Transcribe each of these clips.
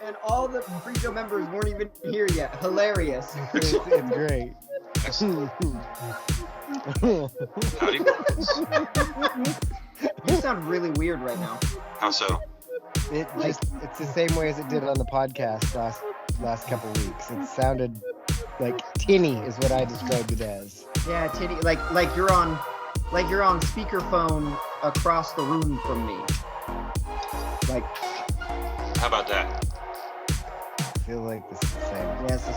And all the pre-show members weren't even here yet. Hilarious. It's great. Howdy, boys. You sound really weird right now. How so? It's the same way as it did on the podcast last couple weeks. It sounded like tinny is what I described it as. Yeah, titty, like you're on speakerphone across the room from me. Like, How about that? I feel like this is the same. yeah, it's the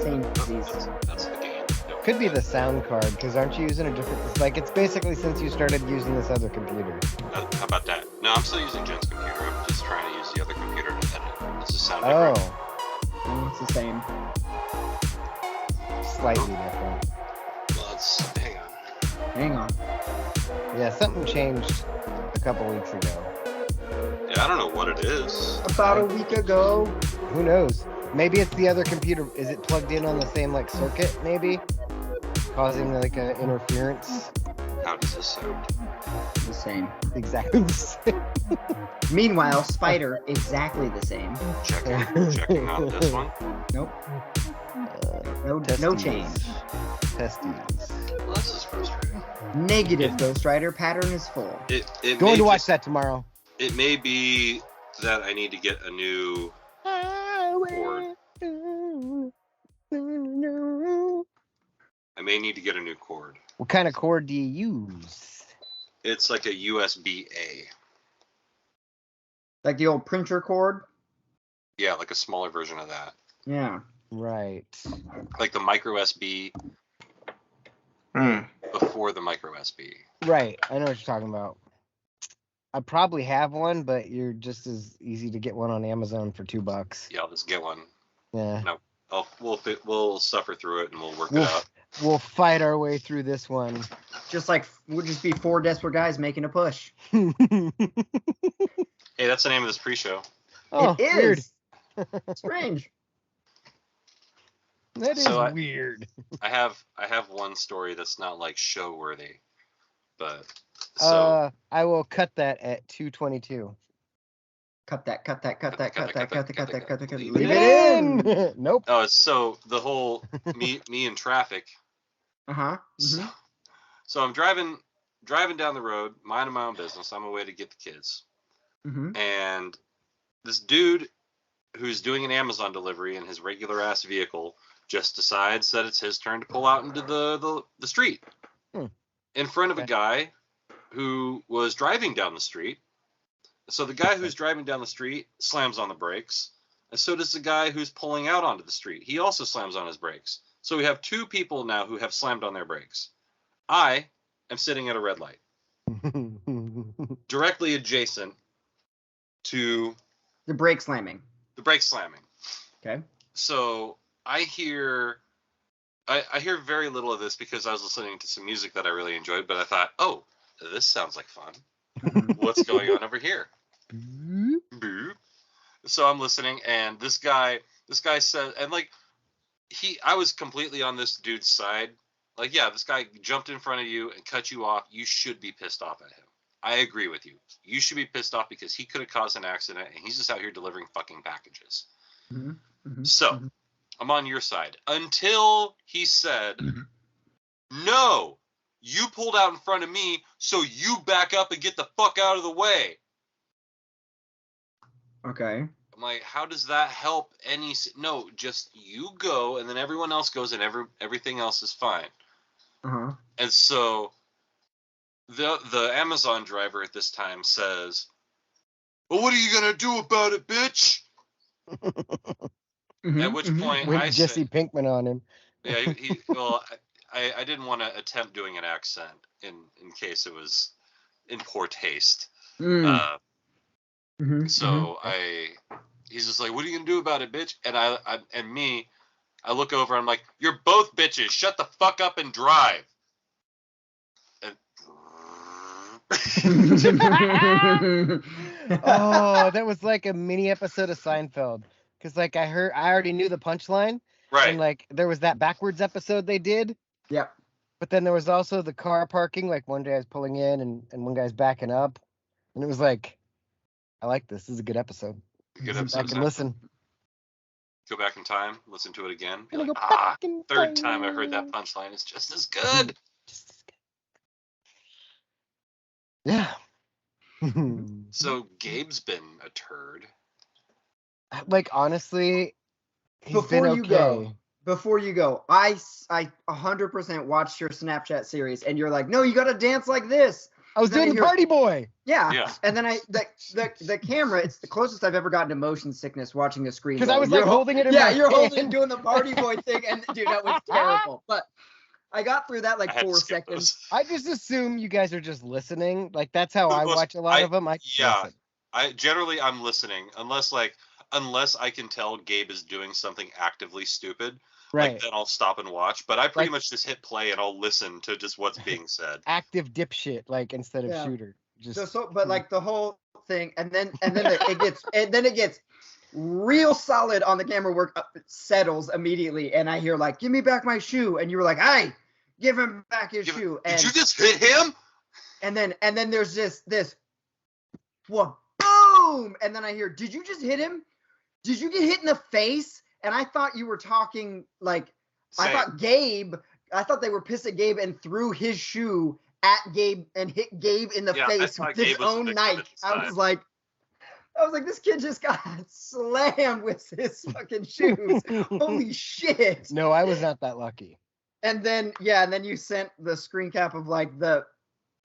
same disease. That's the game. No. Could be the sound card, because aren't you using a different... It's basically since you started using this other computer. How about that? No, I'm still using Jen's computer. I'm just trying to use the other computer to edit. It's a sound different. No, it's the same. Slightly different. Well, hang on. Hang on. Yeah, something changed a couple weeks ago. Yeah, I don't know what it is. About a week ago. Who knows? Maybe it's the other computer. Is it plugged in on the same circuit? Maybe causing an interference. How does this sound? The same. Exactly the same. Meanwhile, Spider, exactly the same. Checking on this one. Nope. No Testes. change. Testes. Well, this is frustrating. Negative, Ghost Rider. Pattern is full. It Going may to watch just- that tomorrow. It may be that I need to get a new cord. I may need to get a new cord. What kind of cord do you use? It's like a USB-A. Like the old printer cord. Yeah, like a smaller version of that. Yeah. Right. Like the micro USB before the micro USB. Right. I know what you're talking about. I probably have one, but you're just as easy to get one on Amazon for $2. Yeah, I'll just get one. Yeah. No, we'll suffer through it and we'll work it out. We'll fight our way through this one. Just like we'll just be four desperate guys making a push. Hey, that's the name of this pre-show. Oh, It weird. is. Strange. That is So weird. I have one story that's not like show worthy, but so I will cut that at 2:22. Cut that. Leave Leave it it in. Nope. so the whole me in traffic. Uh-huh. So I'm driving down the road, minding my own business. I'm away to get the kids, Mm-hmm. and this dude who's doing an Amazon delivery in his regular ass vehicle just decides that it's his turn to pull out into the street in front of a guy who was driving down the street. So the guy who's driving down the street slams on the brakes, and so does the guy who's pulling out onto the street. He also slams on his brakes. So we have two people now who have slammed on their brakes. I am sitting at a red light, directly adjacent to The brake slamming. the brake slamming. Okay. So I hear very little of this because I was listening to some music that I really enjoyed, but I thought, oh, this sounds like fun. What's going on over here? Boop. So I'm listening, and this guy said, and like I was completely on this dude's side. Like, yeah, this guy jumped in front of you and cut you off. You should be pissed off at him. I agree with you. You should be pissed off because he could have caused an accident, and he's just out here delivering fucking packages. So I'm on your side until he said, no, you pulled out in front of me, so you back up and get the fuck out of the way. Okay. I'm like, how does that help any? No, just you go, and then everyone else goes, and everything else is fine. Uh-huh. And so the Amazon driver at this time says, well, what are you going to do about it, bitch? At which point With I Jesse said, Pinkman on him. yeah, well, I didn't want to attempt doing an accent in case it was in poor taste. So he's just like, what are you going to do about it, bitch? And I look over, I'm like, you're both bitches. Shut the fuck up and drive. And Oh, that was like a mini episode of Seinfeld. Because like I already knew the punchline. right. And like there was that backwards episode they did. Yep. But then there was also the car parking. Like one guy's pulling in and one guy's backing up. And it was like, I like this. This is a good episode. Good I episode. can listen. Go back in time, listen to it again. Be Gonna like, go back in third time I time. heard that punchline. It's just as good. Just as good. Yeah. So Gabe's been a turd. Like, honestly, he's Before been you okay. go, I 100% watched your Snapchat series, and you're like, no, you got to dance like this. I was And then doing the party boy. Yeah. And then the camera, it's the closest I've ever gotten to motion sickness watching a screen. Because I was like holding it in my hand. Yeah, you're holding it, doing the party boy thing, and dude, that was terrible. But I got through that like 4 seconds. I just assume you guys are just listening. Like, that's how I watch a lot of them. Yeah. I'm listening unless I can tell Gabe is doing something actively stupid. Right. Like, then I'll stop and watch. But I pretty much just hit play and I'll listen to just what's being said. Active dipshit, like, instead of shooter. Just but like the whole thing, and then it gets real solid on the camera work. It settles immediately, and I hear like, "Give me back my shoe," and you were like, "Hey, give him back his shoe." And did you just hit him? And then there's this, what, boom, and then I hear, "Did you just hit him? Did you get hit in the face?" And I thought you were talking like, Same. I thought they were pissed at Gabe and threw his shoe at Gabe and hit Gabe in the face with his own knife. I was like, this kid just got slammed with his fucking shoes. Holy shit. No, I was not that lucky. And then you sent the screen cap of like the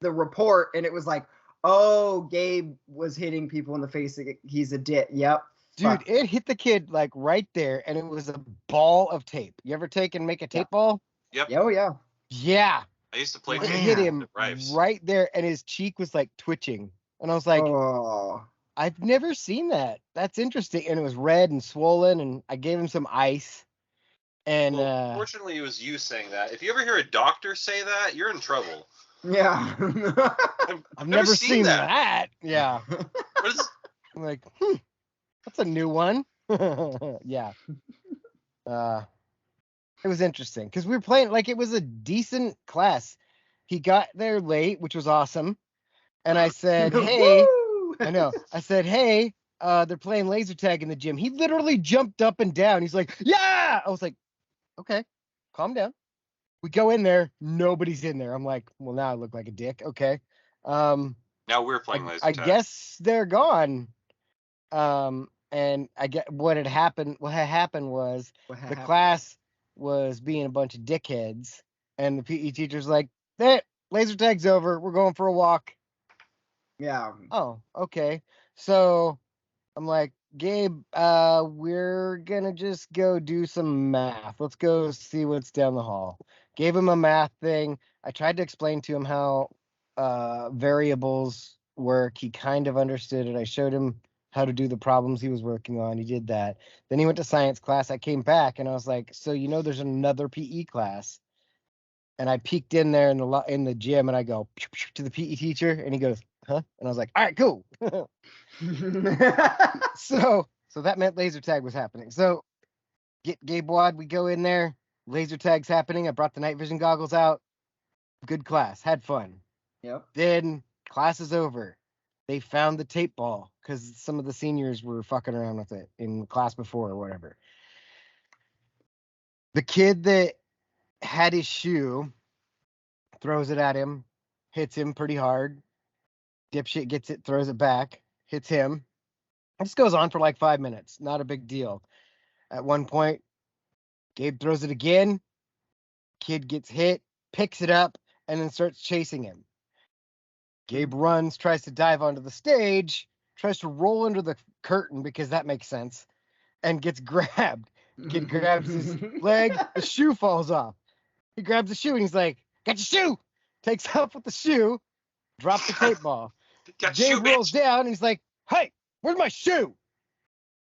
report, and it was like, oh, Gabe was hitting people in the face. He's a dick. Yep. Dude, it hit the kid like right there, and it was a ball of tape. You ever take and make a tape ball? Yep. Oh, yeah. Yeah. I used to play. It hit him right there, and his cheek was like twitching. And I was like, oh. I've never seen that. That's interesting. And it was red and swollen, and I gave him some ice. And fortunately, it was you saying that. If you ever hear a doctor say that, you're in trouble. Yeah. I've never seen that. Yeah. I'm like, that's a new one. Yeah. It was interesting because we were playing, like, it was a decent class. He got there late, which was awesome. And I said, hey, I know. I said, hey, they're playing laser tag in the gym. He literally jumped up and down. He's like, yeah. I was like, okay, calm down. We go in there. Nobody's in there. I'm like, well, now I look like a dick. Okay. Now we're playing laser tag. I guess they're gone. And I get what had happened. What had happened was the class was being a bunch of dickheads, and the PE teacher's like, laser tag's over. We're going for a walk. Yeah. Oh, okay. So I'm like, Gabe, we're gonna just go do some math. Let's go see what's down the hall. Gave him a math thing. I tried to explain to him how variables work. He kind of understood it. I showed him how to do the problems he was working on. He did that. Then he went to science class. I came back and I was like, so there's another PE class. And I peeked in there in the gym and I go pew, pew, to the PE teacher and he goes, huh? And I was like, all right, cool. So that meant laser tag was happening. So get Gabe Wad, we go in there, laser tag's happening. I brought the night vision goggles out. Good class, had fun. Yep. Then class is over. They found the tape ball because some of the seniors were fucking around with it in the class before or whatever. The kid that had his shoe throws it at him, hits him pretty hard. Dipshit gets it, throws it back, hits him. This goes on for like 5 minutes. Not a big deal. At one point, Gabe throws it again. Kid gets hit, picks it up, and then starts chasing him. Gabe runs, tries to dive onto the stage, tries to roll under the curtain because that makes sense, and gets grabbed. Kid grabs his leg, the shoe falls off. He grabs the shoe and he's like, got your shoe! Takes off with the shoe, drops the tape ball. Gabe rolls down and he's like, hey, where's my shoe?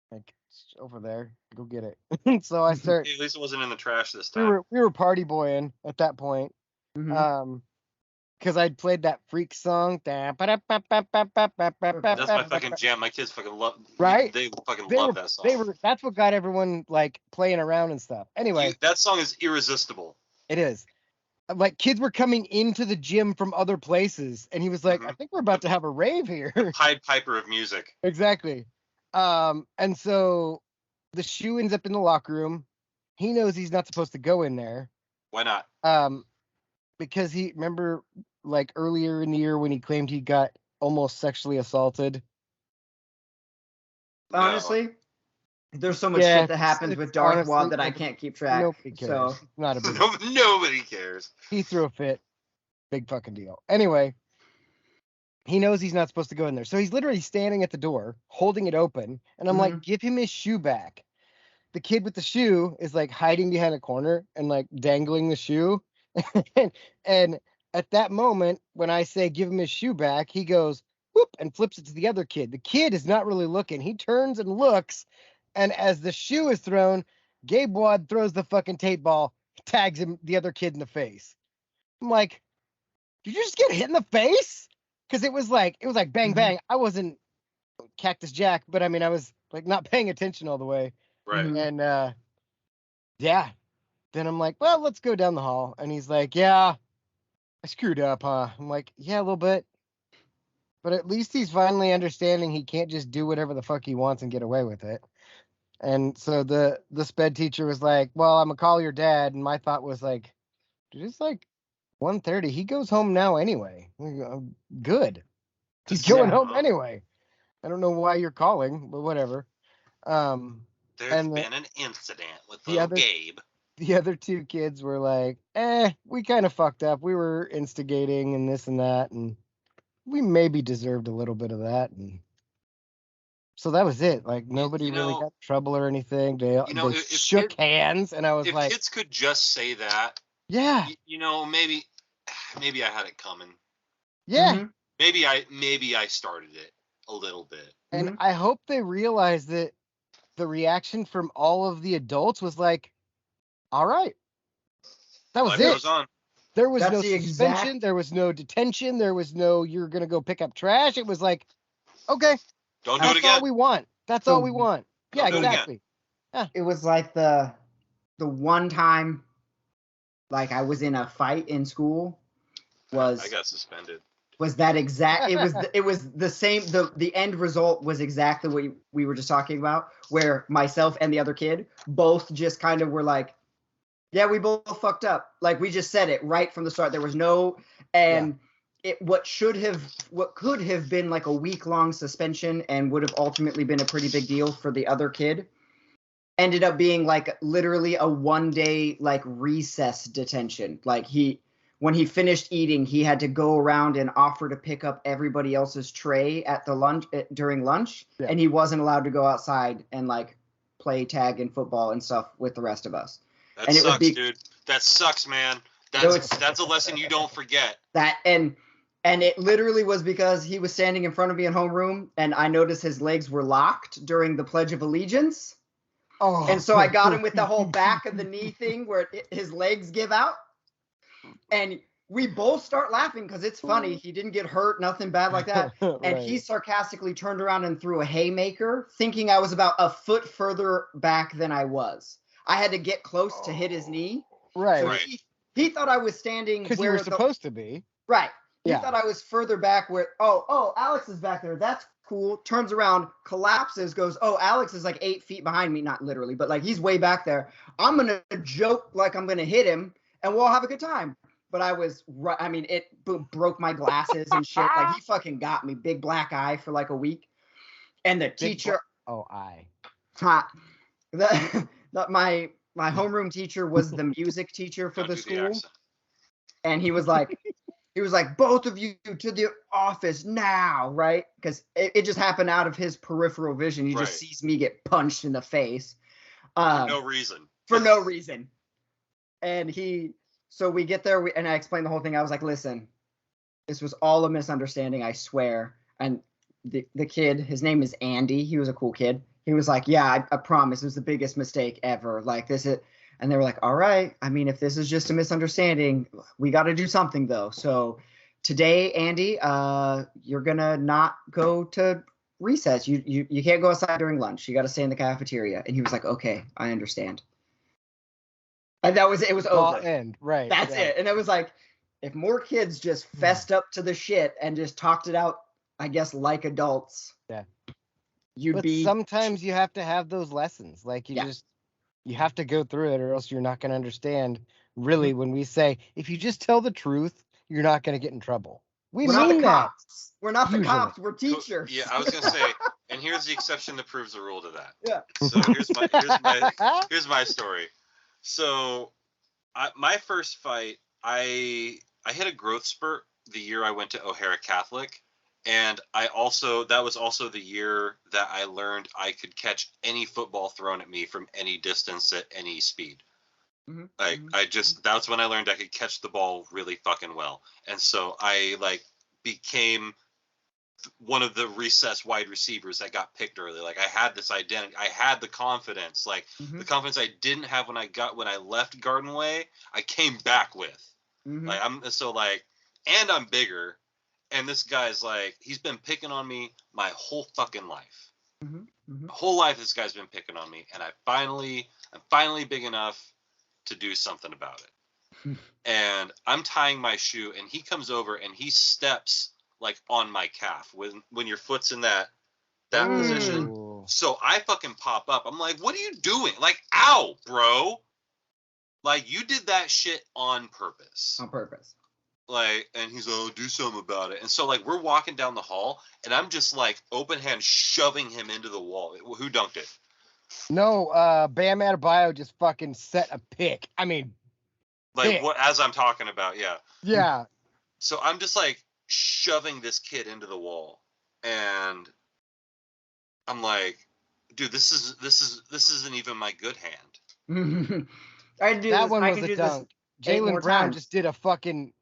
Like, it's over there. Go get it. So I start. At least it wasn't in the trash this time. We were party boying at that point. Mm-hmm. Because I'd played that freak song. That's my fucking jam. My kids fucking love. Right? They fucking love that song. That's what got everyone like playing around and stuff. Anyway, that song is irresistible. It is. Like, kids were coming into the gym from other places, and he was like, I think we're about to have a rave here. The Pied Piper of music. Exactly. And so the shoe ends up in the locker room. He knows he's not supposed to go in there. Why not? Because remember like earlier in the year when he claimed he got almost sexually assaulted. Honestly, there's so much shit that happens with Darth Wad that I can't keep track. Nobody cares. So it's not a big nobody cares. He threw a fit. Big fucking deal. Anyway, he knows he's not supposed to go in there. So he's literally standing at the door, holding it open. And I'm like, give him his shoe back. The kid with the shoe is like hiding behind a corner and like dangling the shoe. and at that moment, when I say give him his shoe back, he goes, whoop, and flips it to the other kid. The kid is not really looking. He turns and looks. And as the shoe is thrown, Gabe Wad throws the fucking tape ball, tags him, the other kid in the face. I'm like, did you just get hit in the face? Because it was like bang, bang. I wasn't Cactus Jack, but I mean, I was like not paying attention all the way. Right. And yeah. Then I'm like, well, let's go down the hall. And he's like, yeah, I screwed up, huh? I'm like, yeah, a little bit. But at least he's finally understanding he can't just do whatever the fuck he wants and get away with it. And so the sped teacher was like, well, I'm going to call your dad. And my thought was like, dude, it's like 1:30. He goes home now anyway. Good. He's going home anyway. I don't know why you're calling, but whatever. There's been an incident with little Gabe. The other two kids were like, we kind of fucked up. We were instigating and this and that, and we maybe deserved a little bit of that. And so that was it. Like, nobody really got in trouble or anything. They shook hands, and I was like... If kids could just say that... Yeah. Maybe I had it coming. Yeah. Mm-hmm. Maybe I started it a little bit. And I hope they realize that the reaction from all of the adults was like, all right. That was it. There was no suspension. There was no detention. There was no, you're going to go pick up trash. It was like, okay. Don't do it again. That's all we want. That's all we want. Yeah, exactly. Yeah. It was like the one time, like I was in a fight in school I got suspended. Was that exact? It was the same. The end result was exactly what we were just talking about, where myself and the other kid both just kind of were like, yeah, we both fucked up. Like, we just said it right from the start. There was no, what could have been like a week-long suspension and would have ultimately been a pretty big deal for the other kid ended up being like literally a 1-day like recess detention. Like, when he finished eating, he had to go around and offer to pick up everybody else's tray at the during lunch. Yeah. And he wasn't allowed to go outside and like play tag and football and stuff with the rest of us. That sucks, dude. That sucks, man. That's a lesson you don't forget. And it literally was because he was standing in front of me in homeroom, and I noticed his legs were locked during the Pledge of Allegiance. Oh. And so I got him with the whole back of the knee thing where his legs give out. And we both start laughing because it's funny. He didn't get hurt, nothing bad like that. And he sarcastically turned around and threw a haymaker, thinking I was about a foot further back than I was. I had to get close to hit his knee. Right. So he thought I was standing because you were supposed to be. Right. He thought I was further back where, Alex is back there. That's cool. Turns around, collapses, goes, Alex is like 8 feet behind me. Not literally, but like he's way back there. I'm going to joke like I'm going to hit him and we'll have a good time. But I was, it broke my glasses and shit. Like, he fucking got me. Big black eye for like a week. And the teacher. My homeroom teacher was the music teacher for the school. And he was like, both of you to the office now, right? Because it just happened out of his peripheral vision. He just sees me get punched in the face. For no reason. For no reason. And so we get there, and I explained the whole thing. I was like, listen, this was all a misunderstanding, I swear. And the kid, his name is Andy. He was a cool kid. He was like, yeah, I promise. It was the biggest mistake ever. Like, this is, and they were like, all right. I mean, if this is just a misunderstanding, we got to do something, though. So today, Andy, you're going to not go to recess. You can't go outside during lunch. You got to stay in the cafeteria. And he was like, okay, I understand. And it was over. End. Right. That's it. And it was like, if more kids just fessed up to the shit and just talked it out, I guess, like adults. Yeah. But sometimes you have to have those lessons. Like you have to go through it, or else you're not going to understand. Really, when we say if you just tell the truth, you're not going to get in trouble. We're not the that. Cops. We're not the cops. We're teachers. Yeah, I was gonna say, and here's the exception that proves the rule to that. Yeah. So here's my story. So, my first fight, I hit a growth spurt the year I went to O'Hara Catholic, and that was also the year that I learned I could catch any football thrown at me from any distance at any speed. That's when I learned I could catch the ball really fucking well. And so I became one of the recess wide receivers that got picked early. Like I had this identity, I had the confidence, the confidence I didn't have when I left Garden Way, I came back with. And I'm bigger, and this guy's he's been picking on me my whole fucking life. My whole life this guy's been picking on me, and I'm finally big enough to do something about it. And I'm tying my shoe, and he comes over and he steps on my calf when your foot's in that position. So I fucking pop up. I'm like, what are you doing? Ow, bro. You did that shit on purpose. On purpose. And he's do something about it. And so we're walking down the hall, and I'm just open hand shoving him into the wall. Who dunked it? No, Bam Adebayo just fucking set a pick. I mean, what as I'm talking about, yeah. Yeah. So I'm just shoving this kid into the wall, and I'm like, dude, this isn't even my good hand. That one was a dunk. Jaylen Brown just did a fucking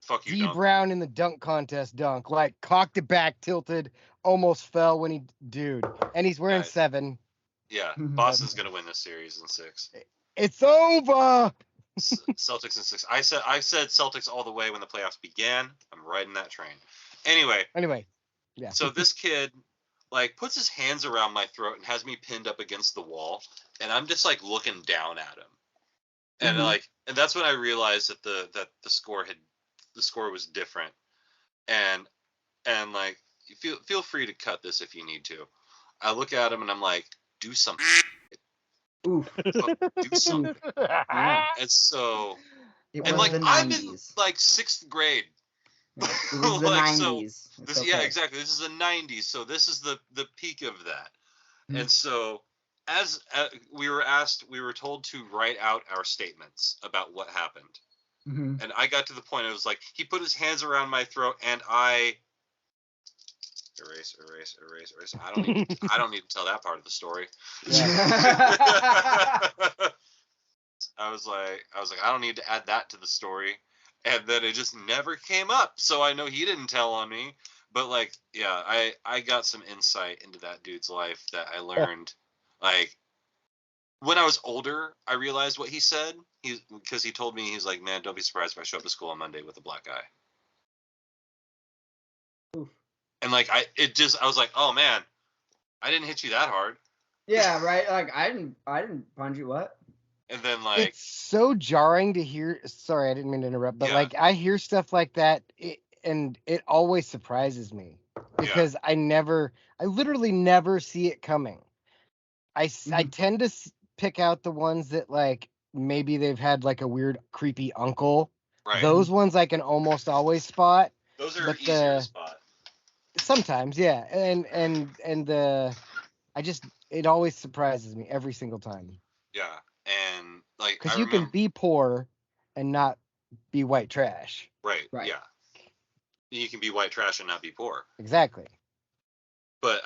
fuck you, D Brown in the dunk contest dunk. Cocked it back, tilted, almost fell when and he's wearing 7. Yeah, Boston's gonna win this series in 6. It's over. Celtics in 6. I said Celtics all the way when the playoffs began. I'm riding that train. Anyway, yeah. So this kid puts his hands around my throat and has me pinned up against the wall, and I'm just looking down at him, and and that's when I realized that the score was different, and feel free to cut this if you need to. I look at him and I'm like, do something. Oof. Do something. Yeah. And so, I'm in 6th grade. Yeah, it was the 90s. So yeah, exactly. This is the 90s. So this is the peak of that. Mm-hmm. And so as we were told to write out our statements about what happened. Mm-hmm. And I got to the point, it was he put his hands around my throat, and I erase. I don't need to tell that part of the story. Yeah. I was like, I don't need to add that to the story. And then it just never came up. So I know he didn't tell on me. But I got some insight into that dude's life that I learned. When I was older, I realized what he said. Because he told me, he's like, man, don't be surprised if I show up to school on Monday with a black eye. Oof. And I was like, oh man, I didn't hit you that hard. Yeah, right. I didn't punch you. What? And then it's so jarring to hear. Sorry, I didn't mean to interrupt, but I hear stuff like that, and it always surprises me because I literally never see it coming. I tend to pick out the ones that maybe they've had a weird creepy uncle. Right. Those ones I can almost always spot. Those are easier to spot. Sometimes, yeah, and it always surprises me every single time. Yeah. And because you can be poor and not be white trash. Right. Yeah. You can be white trash and not be poor. Exactly. But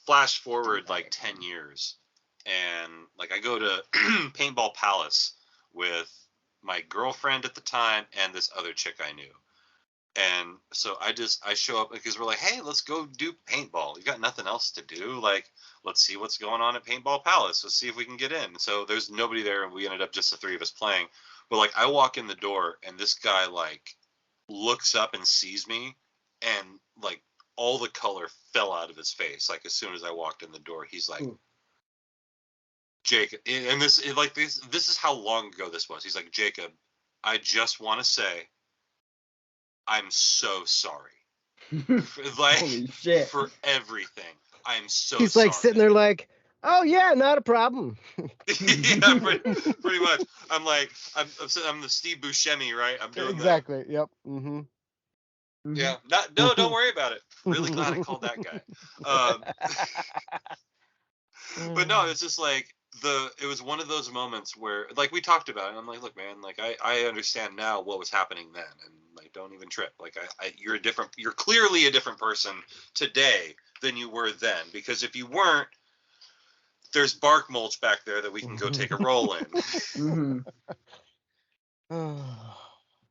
flash forward 10 years, and I go to Paintball Palace with my girlfriend at the time and this other chick I knew. And so I show up because we're like, hey, let's go do paintball. You got nothing else to do. Let's see what's going on at Paintball Palace. Let's see if we can get in. So there's nobody there, and we ended up just the 3 of us playing. But I walk in the door, and this guy looks up and sees me, and all the color fell out of his face. As soon as I walked in the door, he's like, Jacob, and this is how long ago this was. He's like, Jacob, I just want to say, I'm so sorry. Holy shit. For everything. I'm so He's sorry. like sitting there like, oh yeah, not a problem. Yeah, pretty much. I'm the Steve Buscemi, right? I'm doing exactly. that. Yep. Mm-hmm. Yeah. Don't worry about it. Really glad I called that guy. But no, it's just like it was one of those moments where, like, we talked about it, and I'm like, look, man, like, I understand now what was happening then, and like, don't even trip. Like, you're clearly a different person today than you were then, because if you weren't, there's bark mulch back there that we can go take a roll in. Mm-hmm.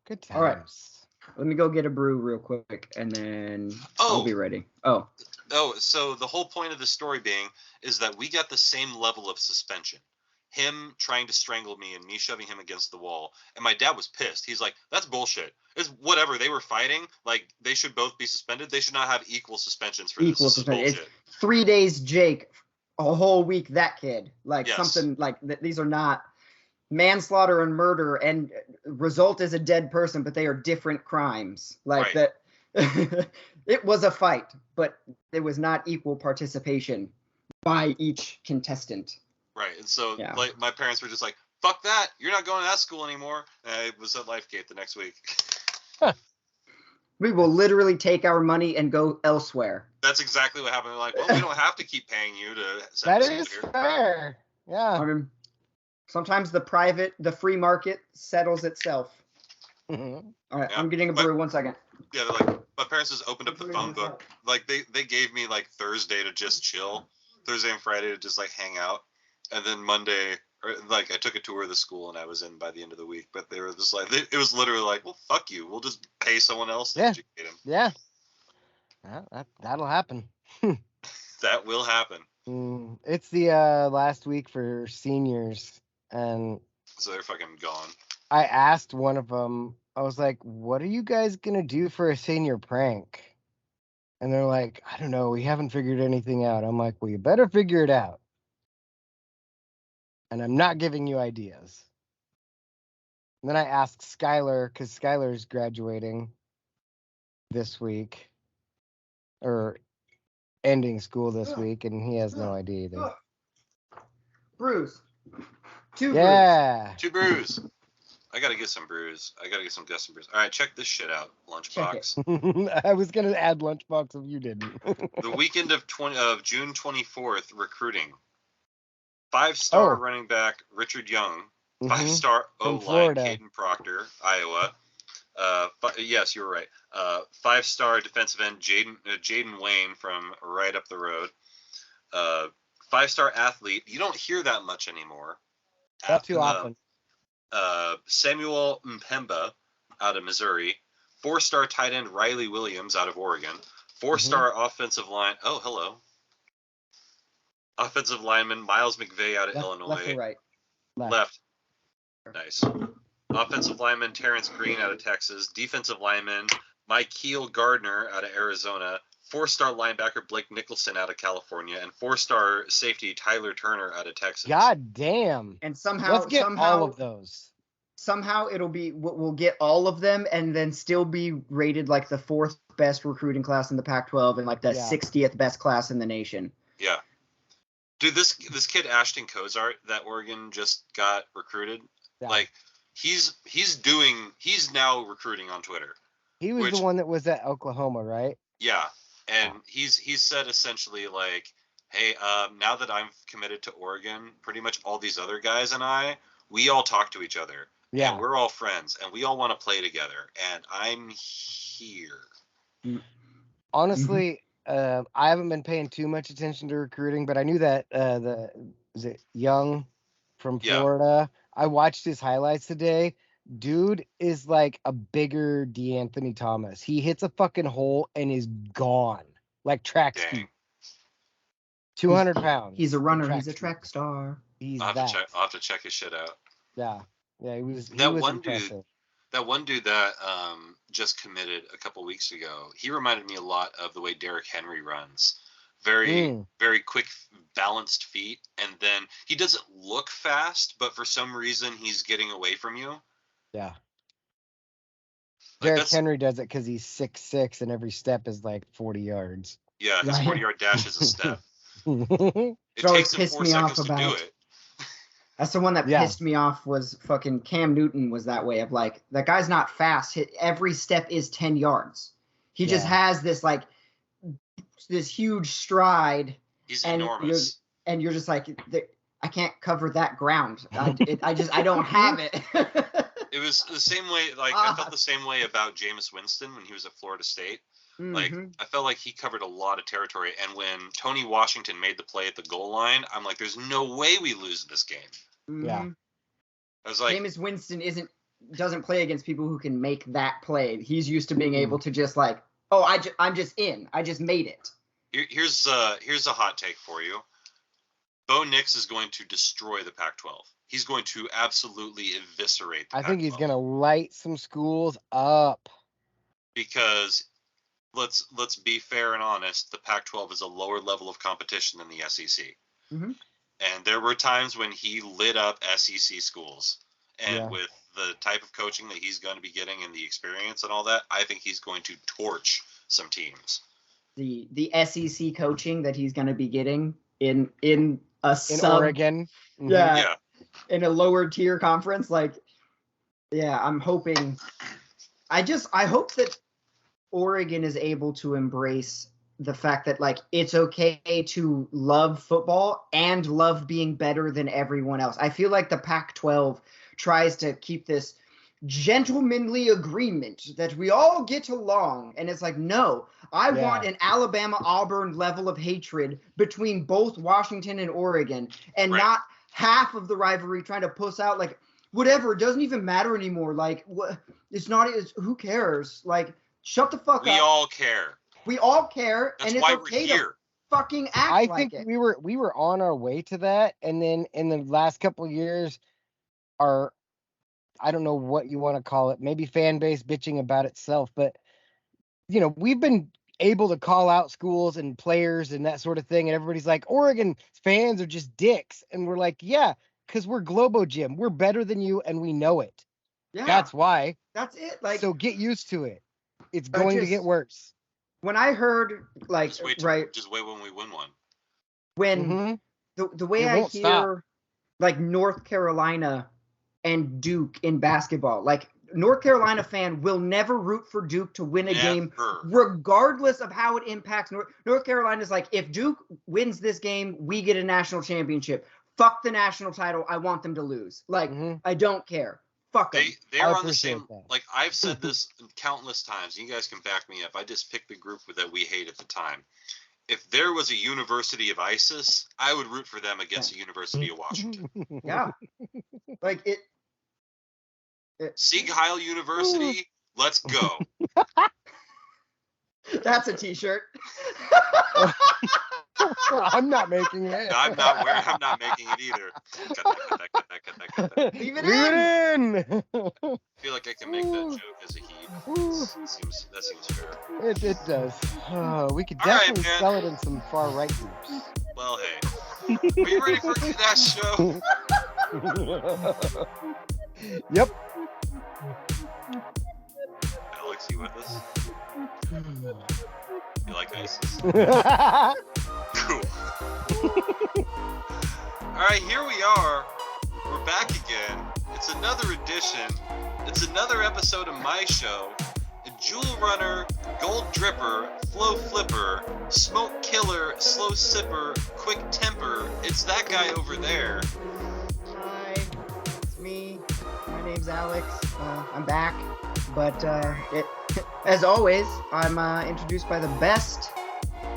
Good times. All right. Let me go get a brew real quick, and then I'll be ready. Oh, so the whole point of the story being is that we got the same level of suspension. Him trying to strangle me and me shoving him against the wall. And my dad was pissed. He's like, that's bullshit. It's whatever. They were fighting. Like, they should both be suspended. They should not have equal suspensions for this. This is bullshit. It's 3 days Jake, a whole week that kid. Like, yes. Something like these are not manslaughter and murder, and result is a dead person, but they are different crimes. Like right. that. It was a fight, but it was not equal participation by each contestant. Right. And so, like, my parents were just like, fuck that. You're not going to that school anymore. And I was at Lifegate the next week. We will literally take our money and go elsewhere. That's exactly what happened. They're like, well, we don't have to keep paying you to send That is fair. Yeah. I mean, sometimes the free market settles itself. Mm-hmm. All right, I'm getting a brew. 1 second. Yeah, they're like, my parents just opened up the phone book. Like, they gave me, like, Thursday to just chill. Thursday and Friday to just, like, hang out. And then Monday, I took a tour of the school and I was in by the end of the week. But they were just like, it was literally like, well, fuck you. We'll just pay someone else to educate him. Yeah. That'll happen. That will happen. It's the last week for seniors. And so they're fucking gone. I asked one of them, I was like, what are you guys going to do for a senior prank? And they're like, I don't know. We haven't figured anything out. I'm like, well, you better figure it out. And I'm not giving you ideas. And then I asked Skylar, because Skylar's graduating this week, or ending school this week, and he has no idea either. Brews. 2 brews. 2 brews. I gotta get some brews. I gotta get some custom brews. All right, check this shit out, Lunchbox. I was gonna add Lunchbox if you didn't. The weekend of June 24th, recruiting. 5-star running back Richard Young. 5-star O-line Caden Proctor, Iowa. Yes, you were right. 5-star defensive end Jaden Wayne from right up the road. 5-star athlete. You don't hear that much anymore. Not too often. Samuel Mpemba out of Missouri. 4-star tight end Riley Williams out of Oregon. 4-star offensive line. Oh, hello. Offensive lineman Miles McVeigh out of Illinois. Left or right? Left. Nice. Offensive lineman Terrence Green out of Texas. Defensive lineman Mykeel Gardner out of Arizona. 4-star linebacker Blake Nicholson out of California, and 4-star safety Tyler Turner out of Texas. God damn! And somehow, let's get all of those. Somehow we'll get all of them, and then still be rated like the 4th best recruiting class in the Pac-12 and like the 60th best class in the nation. Yeah. Dude, this kid Ashton Cozart that Oregon just got recruited, like he's now recruiting on Twitter. He was the one that was at Oklahoma, right? Yeah. And he's said essentially like, hey, now that I'm committed to Oregon, pretty much all these other guys and we all talk to each other. Yeah. And we're all friends and we all want to play together. And I'm here. Honestly, I haven't been paying too much attention to recruiting, but I knew that is it Young from Florida? I watched his highlights today. Dude is like a bigger DeAnthony Thomas. He hits a fucking hole and is gone. Like track speed. 200 pounds. He's a runner. He's a track star. I'll have to check his shit out. Yeah. Yeah, he was impressive. That one dude that just committed a couple weeks ago, he reminded me a lot of the way Derrick Henry runs. Very, very quick, balanced feet. And then he doesn't look fast, but for some reason he's getting away from you. Yeah. Derrick Henry does it because he's 6'6", and every step is like 40 yards. Yeah, his 40-yard dash is a step. It takes him 4 seconds to do it. That's the one that pissed me off was fucking Cam Newton was that way of like, that guy's not fast. Every step is 10 yards. He just has this like, this huge stride. He's enormous. You're just like, I can't cover that ground. I don't have it. It was the same way, like, I felt the same way about Jameis Winston when he was at Florida State. Mm-hmm. Like, I felt like he covered a lot of territory, and when Tony Washington made the play at the goal line, I'm like, there's no way we lose this game. Mm-hmm. Yeah. I was like, Jameis Winston doesn't play against people who can make that play. He's used to being able to just like, I'm just in. I just made it. Here's a hot take for you. Bo Nix is going to destroy the Pac-12. He's going to absolutely eviscerate the Pac-12. I think he's going to light some schools up. Because let's be fair and honest, the Pac-12 is a lower level of competition than the SEC. Mm-hmm. And there were times when he lit up SEC schools. And with the type of coaching that he's going to be getting and the experience and all that, I think he's going to torch some teams. The SEC coaching that he's going to be getting in Oregon. Mm-hmm. Yeah. In a lower tier conference, like, I'm hoping. I hope that Oregon is able to embrace the fact that like it's okay to love football and love being better than everyone else. I feel like the Pac-12 tries to keep this gentlemanly agreement that we all get along, and it's like, no, I want an Alabama-Auburn level of hatred between both Washington and Oregon, and not half of the rivalry trying to puss out like whatever. It doesn't even matter anymore. Like, who cares? Like, shut the fuck up. We all care. We all care. That's and it's why okay we're here. To fucking act I like think it. we were on our way to that, and then in the last couple of years, I don't know what you want to call it, maybe fan base bitching about itself, but we've been able to call out schools and players and that sort of thing, and everybody's like, Oregon fans are just dicks, and we're like, yeah, because we're Globo Gym, we're better than you, and we know it. Yeah, that's why. That's it. Like, so get used to it. It's going to get worse. When I heard like just wait when we win one. When the way I hear like North Carolina and Duke in basketball, like North Carolina fan will never root for Duke to win a game, regardless of how it impacts North Carolina's like, if Duke wins this game, we get a national championship. Fuck the national title. I want them to lose. Like, I don't care. Fuck them. They're on the same. Like, I've said this countless times. You guys can back me up. I just picked the group that we hate at the time. If there was a University of ISIS, I would root for them against the University of Washington. Yeah. Like it Sieg Heil University, let's go. That's a t-shirt. I'm not making it. I'm not making it either. Cut that. Leave it in. I feel like I can make that joke as a heat. That seems fair. It does. We could definitely sell it in some far right groups. Well, hey. Are you ready for a good ass show? Yep. Alex, you with us? You like ISIS? Cool. Alright, here we are. We're back again. It's another edition. It's another episode of my show. A jewel runner, gold dripper, flow flipper, smoke killer, slow sipper, quick temper. It's that guy over there. Hi, it's me. My name's Alex. I'm back. But as always, I'm introduced by the best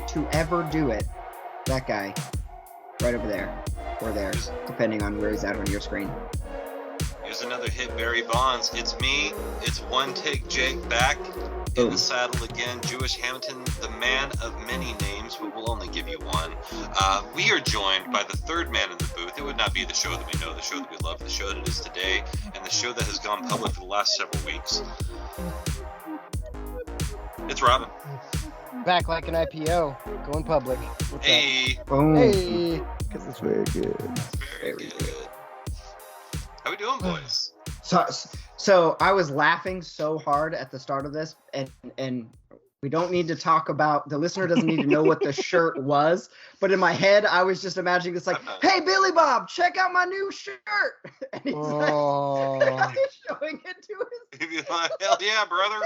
to ever do it. That guy. Right over there. Or there, depending on where he's at on your screen. Here's another hit, Barry Bonds. It's me. It's One Take Jake back in the saddle again. Jewish Hamilton, the man of many names, but we'll only give you one. We are joined by the third man in the booth. It would not be the show that we know, the show that we love, the show that it is today, and the show that has gone public for the last several weeks. It's Robin. Back like an IPO, going public. What's hey. Up? Boom. Hey. Because it's very good. Very good. How we doing, boys? So I was laughing so hard at the start of this, and We don't need to talk about, the listener doesn't need to know what the shirt was, but in my head, I was just imagining this like, hey, Billy Bob, check out my new shirt. And he's like, showing it to his. He'd be like, hell yeah, brother.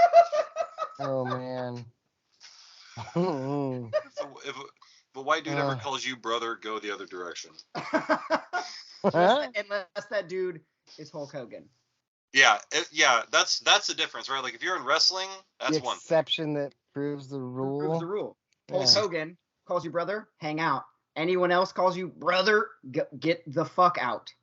Oh, man. If a white dude ever calls you brother, go the other direction. Unless that dude is Hulk Hogan. Yeah, that's the difference, right? Like if you're in wrestling, that's one exception that proves the rule. Proves the rule. Hulk Hogan calls you brother, hang out. Anyone else calls you brother, get the fuck out.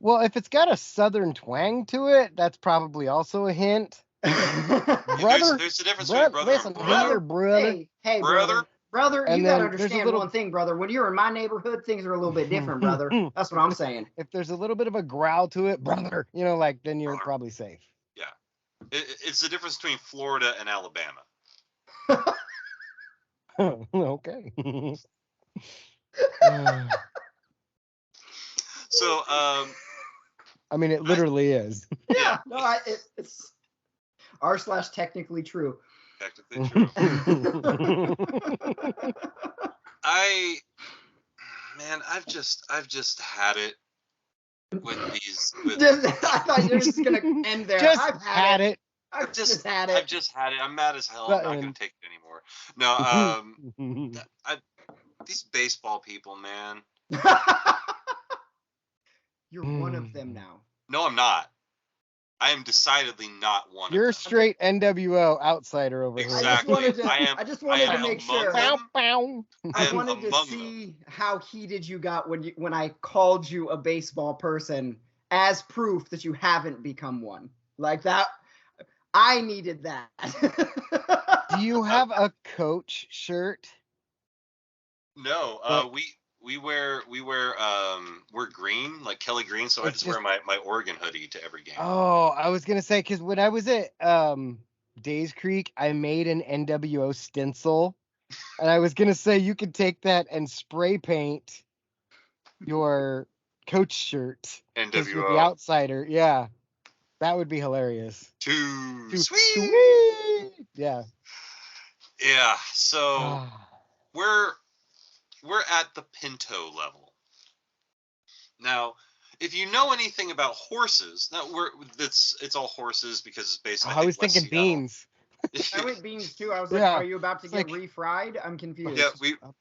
Well, if it's got a southern twang to it, that's probably also a hint. Brother, there's a difference between brother and brother. Brother. Hey, brother. Brother, and you gotta understand one thing, brother. When you're in my neighborhood, things are a little bit different, brother. That's what I'm saying. If there's a little bit of a growl to it, brother, like then you're probably safe. Yeah, it's the difference between Florida and Alabama. Okay. So, I mean, it literally is. Yeah. No, it's r/technically true. Technically true. I've just had it with these. I thought you were just gonna end there. I've had it. I've just had it. I've just had it. I'm mad as hell. I'm not gonna take it anymore. No. These baseball people, man. You're one of them now. No, I'm not. I am decidedly not one. You're a straight NWO outsider over here. Exactly. I just wanted to make sure. Bow, bow. I wanted to see how heated you got when I called you a baseball person as proof that you haven't become one. Like that. I needed that. Do you have a coach shirt? No. We're green, like Kelly Green, so I just wear my Oregon hoodie to every game. Oh, I was gonna say, because when I was at Days Creek, I made an NWO stencil, and I was gonna say you could take that and spray paint your coach shirt. NWO. The outsider, yeah, that would be hilarious. Too sweet. Yeah. Yeah. So we're at the Pinto level. Now, if you know anything about horses, it's all horses because it's based on. I was thinking beans. I went beans too. I was like, are you about to get refried? I'm confused. Yeah,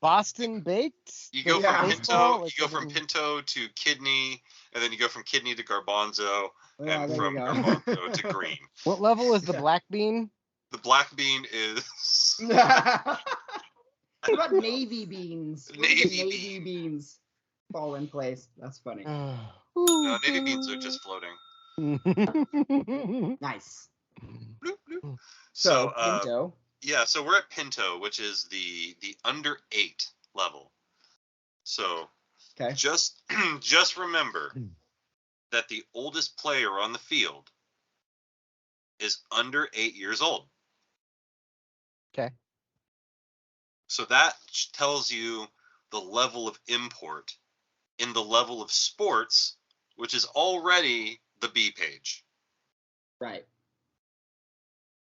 Boston baked. You go from Pinto. You go from Pinto to kidney, and then you go from kidney to garbanzo, and from garbanzo to green. What level is the black bean? The black bean is. What about navy beans? Navy beans fall in place. That's funny. No, navy beans are just floating. Nice. Bloop, bloop. So Pinto. Yeah, so we're at Pinto, which is the under 8 level. So just remember that the oldest player on the field is under 8 years old. Okay. So that tells you the level of import in the level of sports, which is already the B page. Right.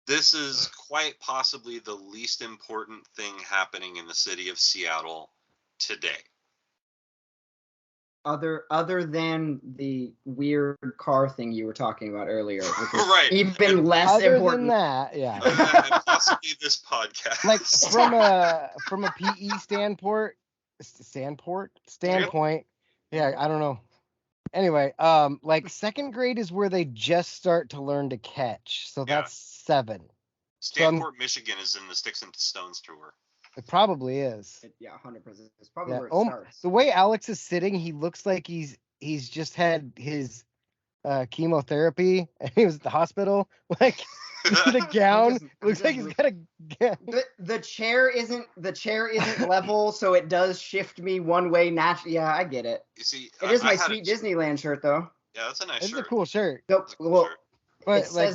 This is quite possibly the least important thing happening in the city of Seattle today. Other than the weird car thing you were talking about earlier, which is right? Even less other important. Than that, yeah. And possibly this podcast. Like from a PE standpoint. Yeah, I don't know. Anyway, like second grade is where they just start to learn to catch. So that's 7. Stanford, Michigan is in the Sticks and Stones tour. It probably is. 100%. It's probably where it starts. The way Alex is sitting, he looks like he's just had his chemotherapy and he was at the hospital. Like the gown looks like he's got a gown. The chair isn't level, so it does shift me one way naturally. Yeah, I get it. You see, it is my sweet Disneyland shirt though. Yeah, that's a nice shirt. It's a cool shirt. But like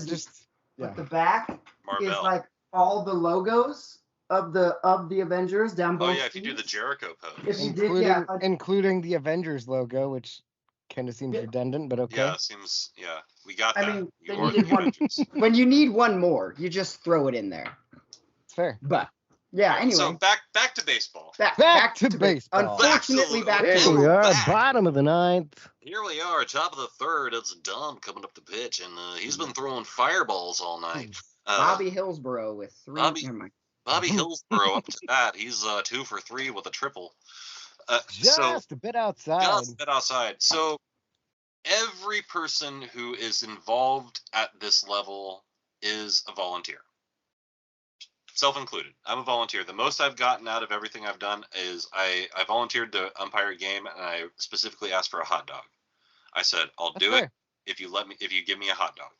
the back Marvel. is like all the logos of the Avengers down both. Oh yeah, if you do the Jericho pose. Including the Avengers logo, which kind of seems redundant, but okay. Yeah, seems. Yeah, we got that. I mean, they needed one. When you need one more, you just throw it in there. It's fair. But yeah, anyway. So back to baseball. Back to baseball. Unfortunately, back to Here we are, bottom of the ninth. Here we are, top of the third. It's Dom coming up the pitch, and he's been throwing fireballs all night. Bobby Hillsborough with 3. Bobby Hillsborough up to that. He's 2 for 3 with a triple. Just a bit outside. Just a bit outside. So every person who is involved at this level is a volunteer. Self-included. I'm a volunteer. The most I've gotten out of everything I've done is I volunteered to umpire a game, and I specifically asked for a hot dog. I said, I'll do it if you give me a hot dog.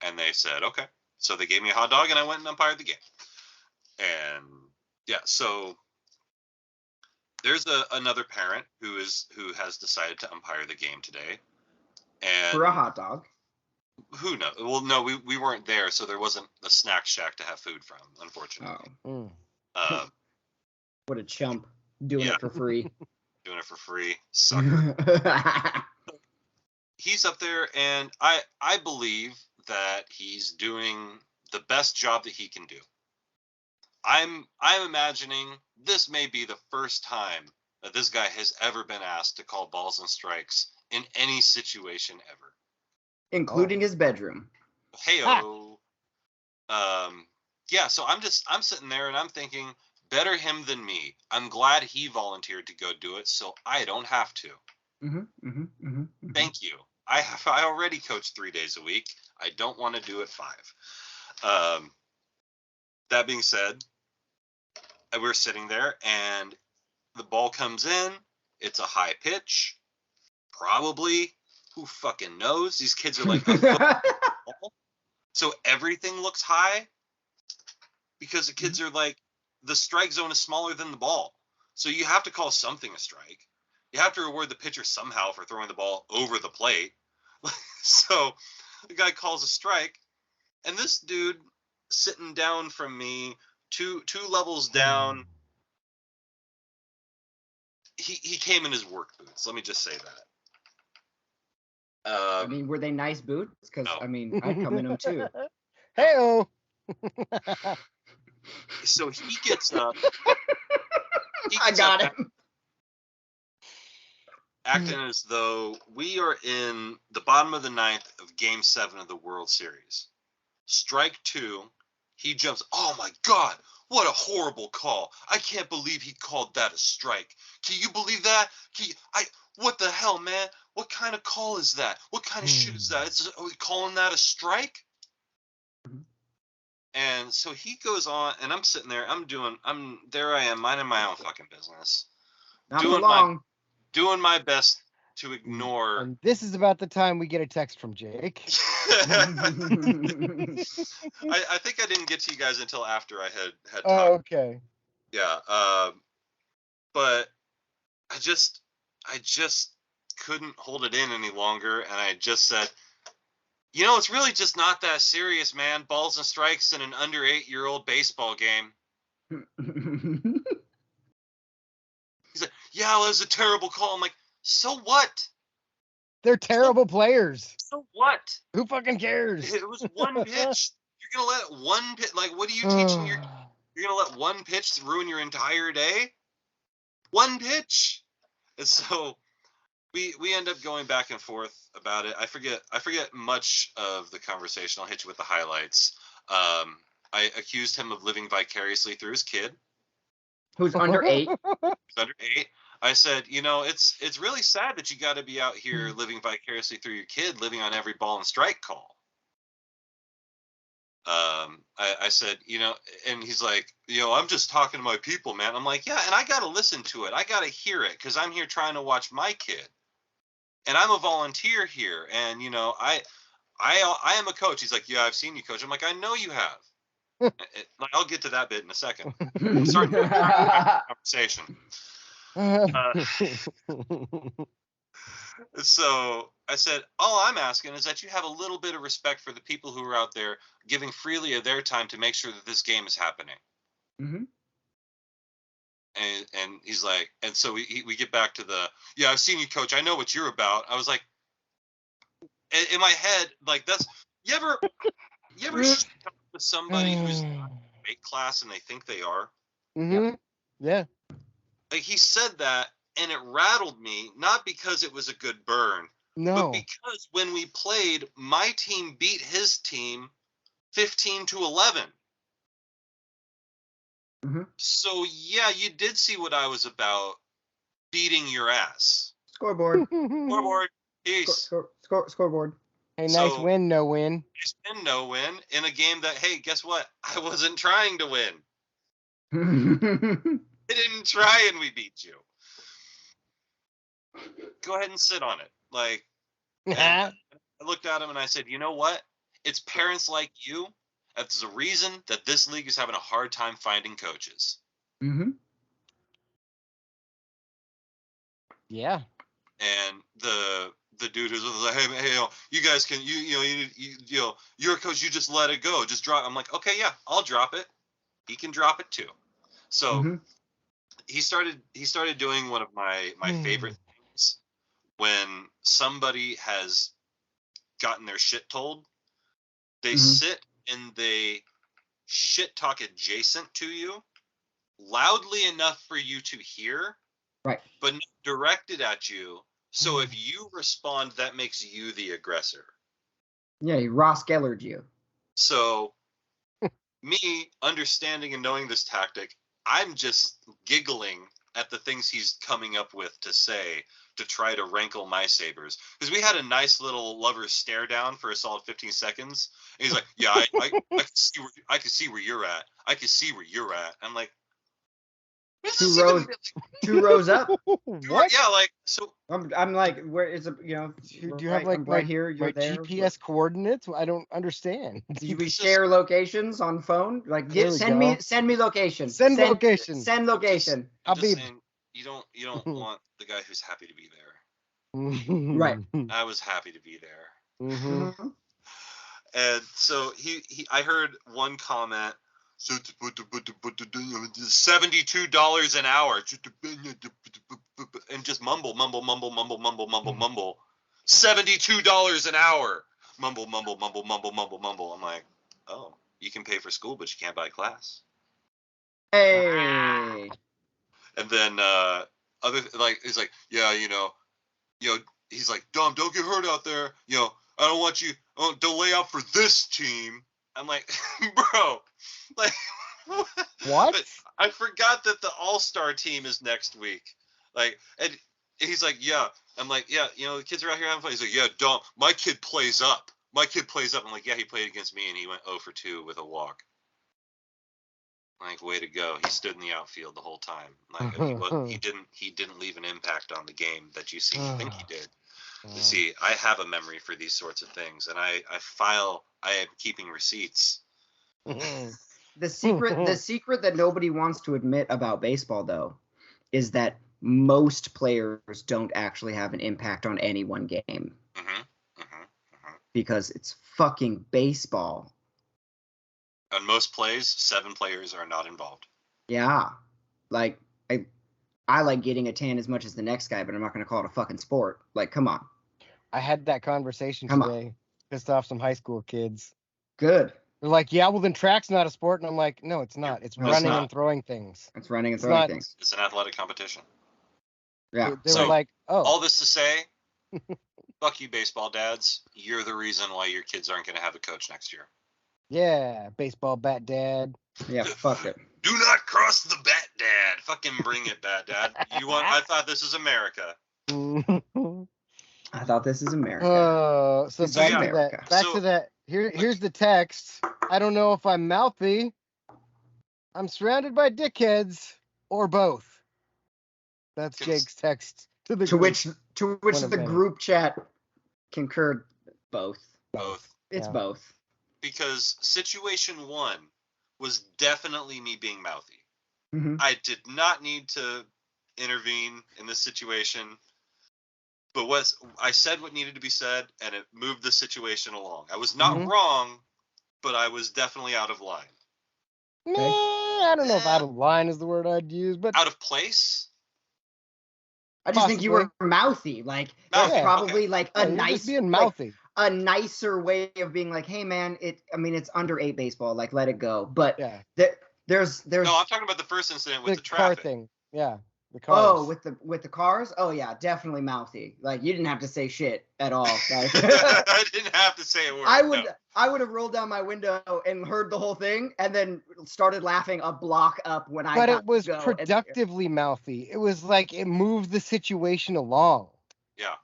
And they said, okay. So they gave me a hot dog, and I went and umpired the game. And yeah, so there's another parent who has decided to umpire the game today. And for a hot dog. Who knows? Well, no, we weren't there, so there wasn't a snack shack to have food from, unfortunately. What a chump. Doing it for free. Doing it for free. Sucker. He's up there, and I believe that he's doing the best job that he can do. I'm imagining this may be the first time that this guy has ever been asked to call balls and strikes in any situation ever. Including his bedroom. Hey-o. Yeah, so I'm sitting there and I'm thinking, better him than me. I'm glad he volunteered to go do it, so I don't have to. Thank you. I already coach 3 days a week. I don't want to do it 5. That being said, we're sitting there and the ball comes in. It's a high pitch. Probably. Who fucking knows? These kids are like, so everything looks high because the kids are like, the strike zone is smaller than the ball. So you have to call something a strike. You have to reward the pitcher somehow for throwing the ball over the plate. So the guy calls a strike, and this dude sitting down from me, two levels down, he came in his work boots. Let me just say that. I mean, were they nice boots? Because, no. I mean, I'd come in them too. Hey-o! So he gets up. I got him. Acting as though we are in the bottom of the ninth of Game 7 of the World Series. Strike 2. He jumps. Oh, my God. What a horrible call. I can't believe he called that a strike. Can you believe that? What the hell, man? What kind of call is that? What kind of shit is that? Are we calling that a strike? And so he goes on, and I'm sitting there. There I am, minding my own fucking business. Not for long. Doing my best to ignore. And this is about the time we get a text from Jake. I think I didn't get to you guys until after I had talked. Oh, okay. Yeah. But I just couldn't hold it in any longer, and I just said, it's really just not that serious, man. Balls and strikes in an under 8-year-old baseball game. He's like, yeah, well, it was a terrible call. I'm like, so what? They're terrible players. So what? Who fucking cares? It was one pitch. You're going to let one pitch, like, what are you teaching you're going to let one pitch ruin your entire day? One pitch. And so we end up going back and forth about it. I forget much of the conversation. I'll hit you with the highlights. I accused him of living vicariously through his kid. Who's under 8. Under 8. I said, it's really sad that you got to be out here living vicariously through your kid, living on every ball and strike call. I said, and he's like, I'm just talking to my people, man. I'm like, yeah, and I got to listen to it. I got to hear it because I'm here trying to watch my kid. And I'm a volunteer here. And, I am a coach. He's like, yeah, I've seen you coach. I'm like, I know you have. I'll get to that bit in a second. We'll start the conversation. So I said, all I'm asking is that you have a little bit of respect for the people who are out there giving freely of their time to make sure that this game is happening. Mm-hmm. And he's like, and so we get back to yeah, I've seen you coach. I know what you're about. I was like, in my head, like, that's, you ever talk to somebody weight class and they think they are. Mm-hmm. Yeah. Like, he said that, and it rattled me, not because it was a good burn, but because when we played, my team beat his team 15-11. Mm-hmm. So, yeah, you did see what I was about, beating your ass. Scoreboard. Scoreboard. Peace. Scoreboard. Hey, nice win, no win. Nice win, no win, in a game that, hey, guess what? I wasn't trying to win. I didn't try and we beat you. Go ahead and sit on it. Like, I looked at him and I said, you know what? It's parents like you. That's the reason that this league is having a hard time finding coaches. Mm-hmm. Yeah. And the dude who's like, hey, you guys can, you you're a coach, you just let it go, just drop. I'm like, okay, yeah, I'll drop it. He can drop it too. So he started doing one of my favorite things when somebody has gotten their shit told. They sit and they shit talk adjacent to you, loudly enough for you to hear, right? But not directed at you. So if you respond, that makes you the aggressor. Yeah, he Ross Gellered you. So me understanding and knowing this tactic, I'm just giggling at the things he's coming up with to say to try to rankle my sabers. Because we had a nice little lover's stare down for a solid 15 seconds. And he's like, yeah, I can see where you're at. I can see where you're at. I'm like, two rows up. What? Yeah, like, so I'm like, where is it? Do you have like right here? You're there. GPS coordinates? I don't understand. Do we share locations on phone? Like, send me location. Send location. Send location. I'm just saying, you don't want the guy who's happy to be there. Right. I was happy to be there. Mm-hmm. And so I heard one comment. So $72 an hour, and just mumble. $72 an hour, mumble. I'm like, oh, you can pay for school, but you can't buy class. Hey. And then he's like, yeah, he's like, Dom, don't get hurt out there. I don't want you. Don't lay out for this team. I'm like, bro, like, what? I forgot that the All-Star team is next week. Like, and he's like, yeah. I'm like, yeah, the kids are out here having fun. He's like, yeah, Dom, my kid plays up. I'm like, yeah, he played against me and he went 0 for 2 with a walk. Like, way to go. He stood in the outfield the whole time. Like, he didn't leave an impact on the game that you think he did. You see, I have a memory for these sorts of things, and I am keeping receipts. The secret that nobody wants to admit about baseball, though, is that most players don't actually have an impact on any one game. Because it's fucking baseball. On most plays, 7 players are not involved. Yeah. Like, I like getting a tan as much as the next guy, but I'm not going to call it a fucking sport. Like, come on. I had that conversation today. Pissed off some high school kids. Good. They're like, yeah, well, then track's not a sport. And I'm like, no, it's not. It's running and throwing things. It's running and throwing things. It's an athletic competition. Yeah. They were like, oh. All this to say, fuck you, baseball dads. You're the reason why your kids aren't going to have a coach next year. Yeah, baseball bat dad. Yeah, fuck it. Do not cross the bat dad. Fucking bring it, bat dad. I thought this was America. I thought this is America. So back to that. Here's the text. I don't know if I'm mouthy. I'm surrounded by dickheads or both. That's Jake's text to the group. To which the group chat concurred. Both. It's both. Because situation 1 was definitely me being mouthy. Mm-hmm. I did not need to intervene in this situation. But I said what needed to be said, and it moved the situation along. I was not wrong, but I was definitely out of line. Okay. I don't know if out of line is the word I'd use, but out of place. I just think you were mouthy. Like that's probably like a nice being mouthy. a nicer way of being like, hey man, it's under 8 baseball, like let it go. But there's no, I'm talking about the first incident with the traffic. Car thing. Yeah. The cars. Oh, with the cars? Oh yeah, definitely mouthy. Like you didn't have to say shit at all. Like, I didn't have to say a word. I would have rolled down my window and heard the whole thing and then started laughing a block up when I got But it was productively mouthy. It was like it moved the situation along. Yeah.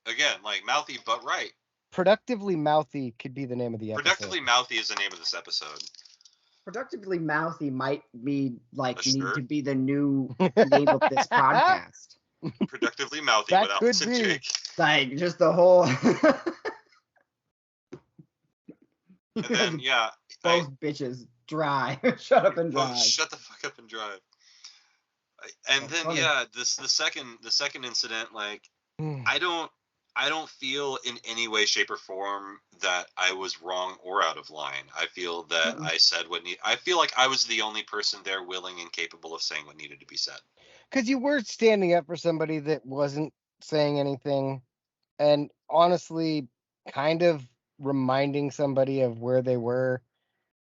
Again, like mouthy but right. Productively mouthy could be the name of the episode. Productively mouthy is the name of this episode. Productively mouthy might be like need to be the new name of this podcast. Productively mouthy with Alex and Jake. Like just the whole. And then both bitches dry. Shut up and drive. Shut the fuck up and drive. And then funny. the second incident, like I don't feel in any way, shape, or form that I was wrong or out of line. I feel that I said I feel like I was the only person there willing and capable of saying what needed to be said. Because you were standing up for somebody that wasn't saying anything, and honestly, kind of reminding somebody of where they were.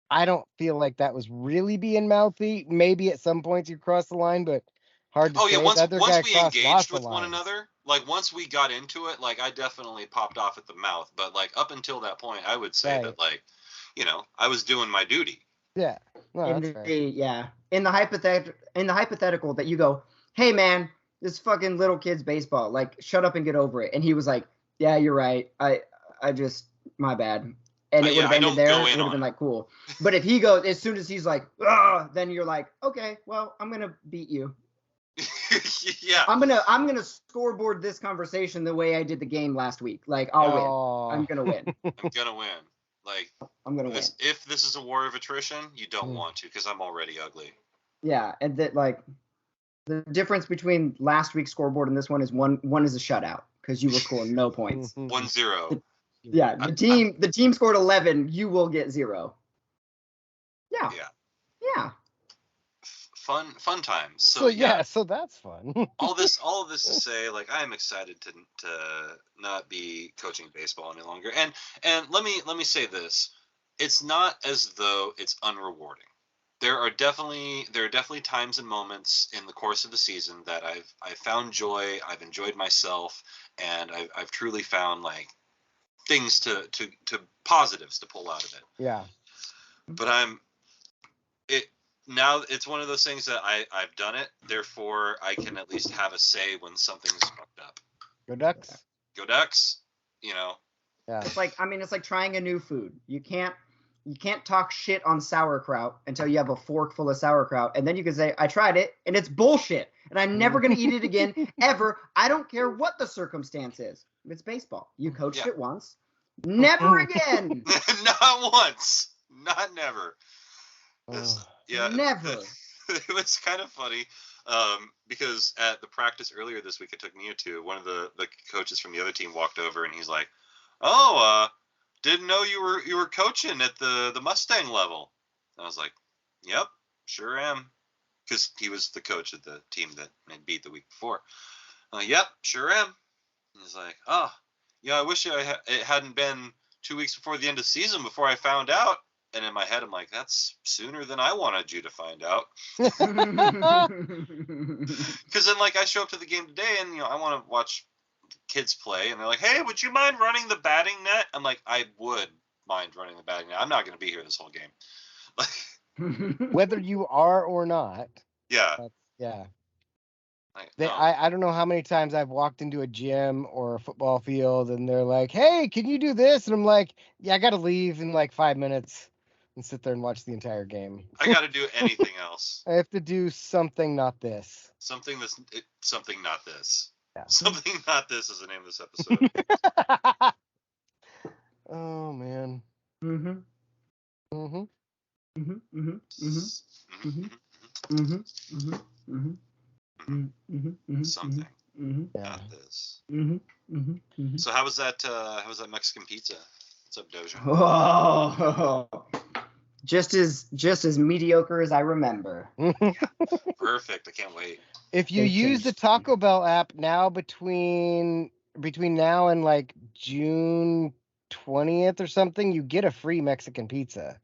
I don't feel like that was really being mouthy. Maybe at some points you crossed the line, but hard to say. Yeah, once we engaged with one another, like once we got into it, like I definitely popped off at the mouth. But like up until that point, I would say that like, I was doing my duty. Yeah. No, in the hypothetical that you go, hey man, this fucking little kid's baseball, like shut up and get over it. And he was like, yeah, you're right. I just my bad. And it would have ended there. It would have been like cool. But if he goes, as soon as he's like, ugh, then you're like, okay, well, I'm gonna beat you. Yeah. I'm gonna scoreboard this conversation the way I did the game last week. Like I'll win. I'm gonna win. I'm gonna win. Like I'm gonna win. If this is a war of attrition, you don't want to because I'm already ugly. Yeah, and that like the difference between last week's scoreboard and this one is one is a shutout because you will score no points. 1-0. Yeah, the team scored 11. You will get 0. Yeah. Yeah. Fun times. So that's fun. all of this to say, like, I am excited to not be coaching baseball any longer. And let me say this: it's not as though it's unrewarding. There are definitely times and moments in the course of the season that I've found joy, I've enjoyed myself, and I've truly found like things to positives to pull out of it. Yeah. But now it's one of those things that I've done it, therefore I can at least have a say when something's fucked up. Go Ducks. Go Ducks, Yeah. It's like trying a new food. You can't talk shit on sauerkraut until you have a fork full of sauerkraut, and then you can say, I tried it, and it's bullshit, and I'm never going to eat it again, ever. I don't care what the circumstance is. It's baseball. You coached it once. Never again. Not once. Not never. Never. It was kind of funny because at the practice earlier this week I took Nia to, one of the coaches from the other team walked over and he's like, didn't know you were coaching at the Mustang level. I was like, yep, sure am. Because he was the coach of the team that I beat the week before. Yep, sure am. And he's like, oh, yeah, I wish it hadn't been 2 weeks before the end of the season before I found out. And in my head, I'm like, that's sooner than I wanted you to find out. Because then, like, I show up to the game today and, I want to watch kids play. And they're like, hey, would you mind running the batting net? I'm like, I would mind running the batting net. I'm not going to be here this whole game. Whether you are or not. Yeah. Yeah. I don't know how many times I've walked into a gym or a football field and they're like, hey, can you do this? And I'm like, yeah, I got to leave in like 5 minutes and sit there and watch the entire game. I got to do anything else. I have to do something, not this. Something not this. Yeah. Something not this is the name of this episode. Oh, man. Mm-hmm. Mm-hmm. Mm-hmm. Mm-hmm. Mm-hmm. Mm-hmm. Mm-hmm. Mm-hmm. Mm-hmm. Something. Mm-hmm. Not this. Mm-hmm. Mm-hmm. Mm-hmm. So how was that Mexican pizza? What's up, Doja? Oh, just as mediocre as I remember. Perfect. I can't wait. If you use the Taco Bell app now between now and like June 20th or something, you get a free Mexican pizza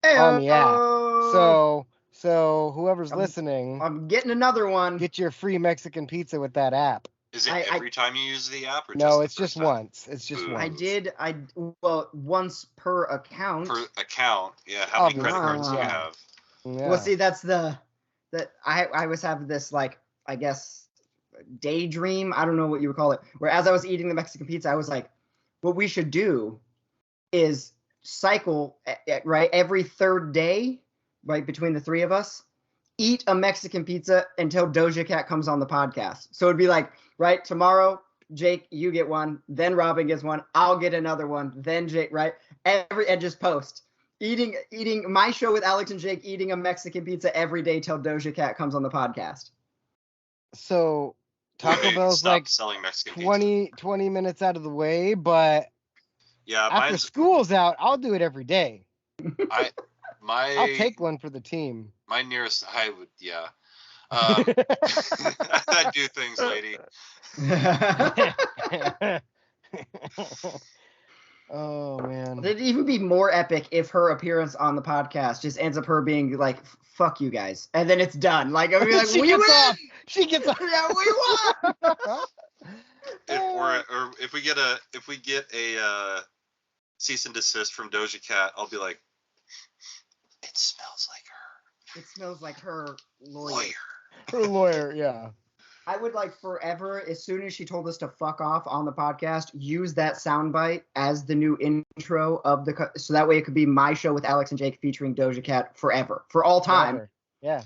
Hey-o. on the app. So whoever's listening, I'm getting another one. Get your free Mexican pizza with that app. Is it every time you use the app, or no? It's just time? once. It's just once. Once per account. Per account, yeah. How many credit cards do you have? Yeah. Well, see, that's I always have this, like, I guess, daydream. I don't know what you would call it. Where as I was eating the Mexican pizza, I was like, what we should do is cycle, right, every third day, right, between the three of us, eat a Mexican pizza until Doja Cat comes on the podcast. So it'd be like, right, tomorrow, Jake, you get one, then Robin gets one, I'll get another one, then Jake, right? And just post. Eating my show with Alex and Jake, eating a Mexican pizza every day till Doja Cat comes on the podcast. So Taco Bell's like selling Mexican 20 minutes out of the way, but yeah, after school's out, I'll do it every day. I'll take one for the team. My nearest, I would, yeah. I do things, lady. Oh man, it'd even be more epic if her appearance on the podcast just ends up her being like, "Fuck you guys," and then it's done. Like, I'd be like, "We win." She gets off. Yeah, we won. Or if we get a cease and desist from Doja Cat, I'll be like, "It smells like her." It smells like her lawyer. Her lawyer, yeah. I would like forever, as soon as she told us to fuck off on the podcast, use that soundbite as the new intro of so that way it could be my show with Alex and Jake featuring Doja Cat forever, for all time. Forever. Yeah.